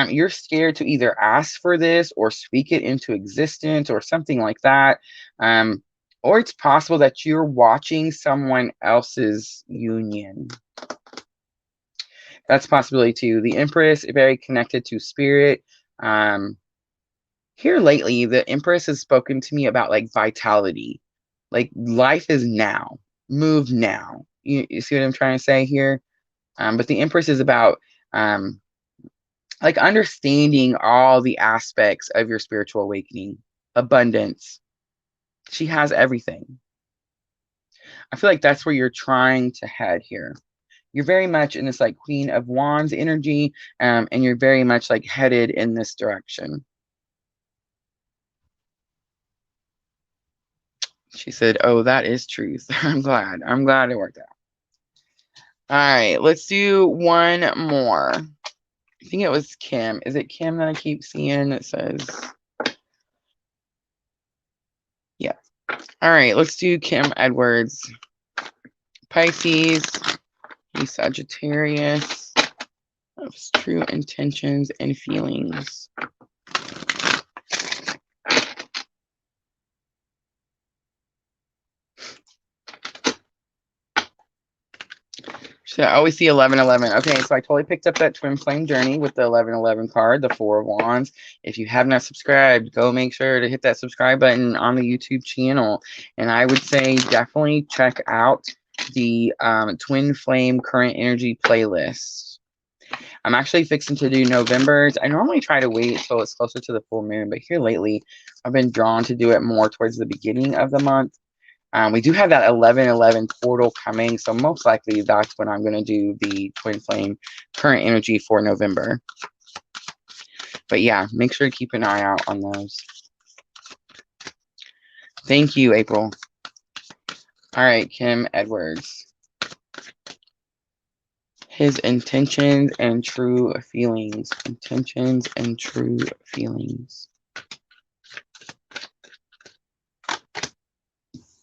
You're scared to either ask for this or speak it into existence or something like that. Or it's possible that you're watching someone else's union. That's a possibility too. The Empress, very connected to spirit. Here lately, the Empress has spoken to me about like vitality. Like life is now. Move now. You see what I'm trying to say here? But the Empress is about like understanding all the aspects of your spiritual awakening. Abundance. She has everything. I feel like that's where you're trying to head here. You're very much in this like Queen of Wands energy, and you're very much like headed in this direction. She said, oh, that is truth. I'm glad it worked out. All right, let's do one more. I think it was Kim. Is it Kim that I keep seeing that says? Yeah. All right, let's do Kim Edwards. Pisces, he's Sagittarius, of his true intentions and feelings. So I always see 1111. Okay, so I totally picked up that twin flame journey with the 1111 card, the Four of Wands. If you have not subscribed, go make sure to hit that subscribe button on the YouTube channel. And I would say definitely check out the twin flame current energy playlist. I'm actually fixing to do November's. I normally try to wait until it's closer to the full moon, but here lately I've been drawn to do it more towards the beginning of the month. We do have that 11/11 portal coming, so most likely that's when I'm going to do the twin flame current energy for November. But yeah, make sure to keep an eye out on those. Thank you, April. All right, Kim Edwards. His intentions and true feelings. Intentions and true feelings.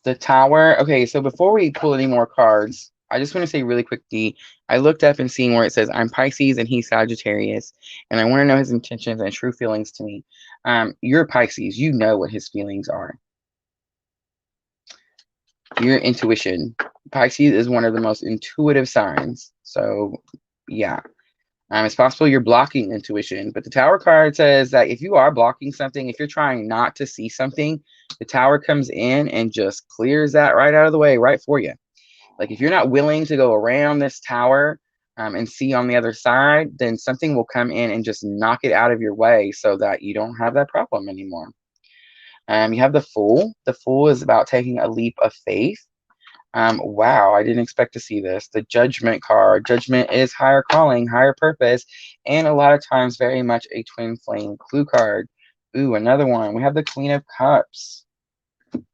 The Tower. Okay, so before we pull any more cards, I just want to say really quickly, I looked up and seen where it says I'm Pisces and he's Sagittarius, and I want to know his intentions and true feelings to me. You're Pisces. You know what his feelings are. Your intuition. Pisces is one of the most intuitive signs. So, yeah. It's possible you're blocking intuition, but the Tower card says that if you are blocking something, if you're trying not to see something, the Tower comes in and just clears that right out of the way, right for you. Like if you're not willing to go around this Tower and see on the other side, then something will come in and just knock it out of your way so that you don't have that problem anymore. You have the Fool. The Fool is about taking a leap of faith. Wow, I didn't expect to see this. The Judgment card. Judgment is higher calling, higher purpose, and a lot of times very much a twin flame clue card. Ooh, another one. We have the Queen of Cups.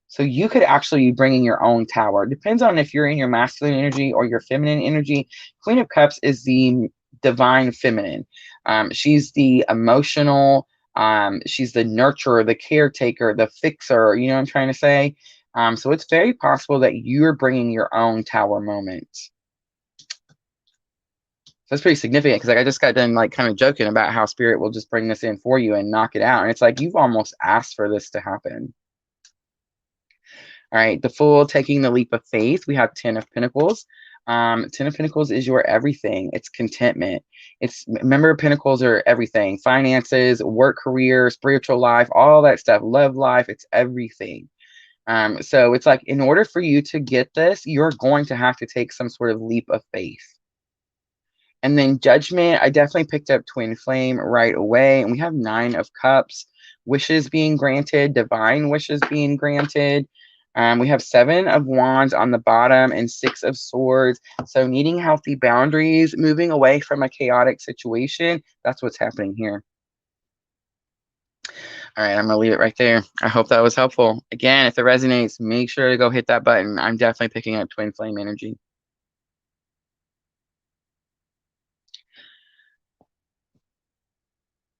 So you could actually be bringing your own Tower. Depends on if you're in your masculine energy or your feminine energy. Queen of Cups is the divine feminine. She's the emotional, she's the nurturer, the caretaker, the fixer. You know what I'm trying to say? So it's very possible that you're bringing your own Tower moment. That's pretty significant because like I just got done like kind of joking about how Spirit will just bring this in for you and knock it out. And it's like you've almost asked for this to happen. All right, the Fool taking the leap of faith. We have 10 of Pentacles. 10 of Pentacles is your everything. It's contentment. Remember, Pentacles are everything. Finances, work, career, spiritual life, all that stuff. Love life. It's everything. So it's like in order for you to get this, you're going to have to take some sort of leap of faith. And then Judgment, I definitely picked up Twin Flame right away. And we have 9 of Cups, wishes being granted, divine wishes being granted. We have 7 of Wands on the bottom and 6 of Swords. So needing healthy boundaries, moving away from a chaotic situation. That's what's happening here. All right, I'm going to leave it right there. I hope that was helpful. Again, if it resonates, make sure to go hit that button. I'm definitely picking up Twin Flame energy.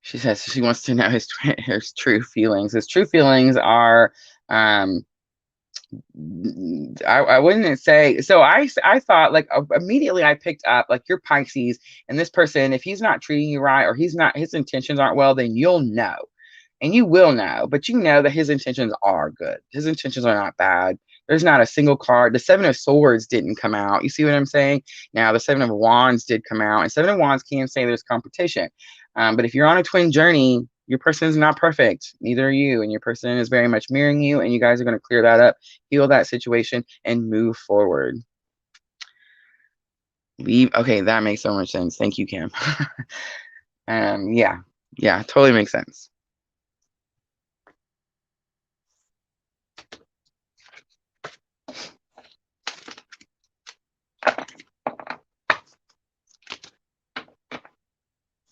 She says she wants to know his true feelings. His true feelings are, I wouldn't say, so I thought like immediately I picked up like you're Pisces and this person, if he's not treating you right or his intentions aren't well, then you'll know. And you will know, but you know that his intentions are good. His intentions are not bad. There's not a single card. The 7 of Swords didn't come out. You see what I'm saying? Now, the 7 of Wands did come out. And 7 of Wands can say there's competition. But if you're on a twin journey, your person is not perfect. Neither are you. And your person is very much mirroring you. And you guys are going to clear that up, heal that situation, and move forward. Okay, that makes so much sense. Thank you, Kim. Yeah, totally makes sense.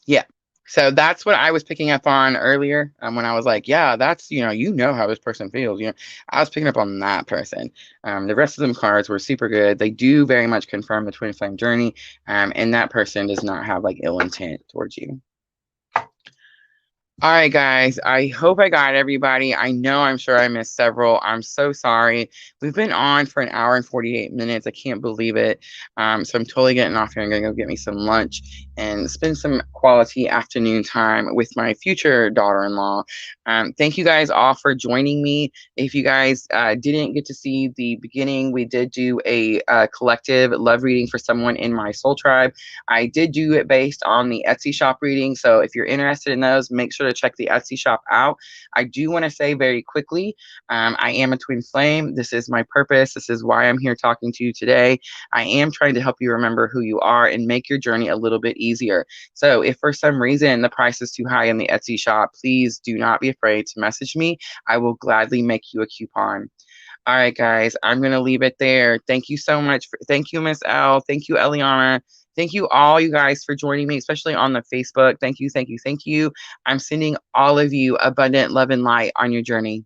Yeah. So that's what I was picking up on earlier when I was like, yeah, that's, you know how this person feels. I was picking up on that person. The rest of them cards were super good. They do very much confirm the twin flame journey. And that person does not have like ill intent towards you. All right, guys, I hope I got everybody. I'm sure I missed several. I'm so sorry. We've been on for an hour and 48 minutes. I can't believe it. So I'm totally getting off here. I'm going to go get me some lunch and spend some quality afternoon time with my future daughter-in-law. Thank you guys all for joining me. If you guys didn't get to see the beginning, we did do a collective love reading for someone in my soul tribe. I did do it based on the Etsy shop reading. So if you're interested in those, make sure to check the Etsy shop out. I do want to say very quickly, I am a twin flame. This is my purpose. This is why I'm here talking to you today. I am trying to help you remember who you are and make your journey a little bit easier. So if for some reason the price is too high in the Etsy shop, please do not be afraid to message me. I will gladly make you a coupon. All right, guys, I'm going to leave it there. Thank you so much. Thank you, Miss L. Thank you, Eliana. Thank you all you guys for joining me, especially on the Facebook. Thank you, thank you, thank you. I'm sending all of you abundant love and light on your journey.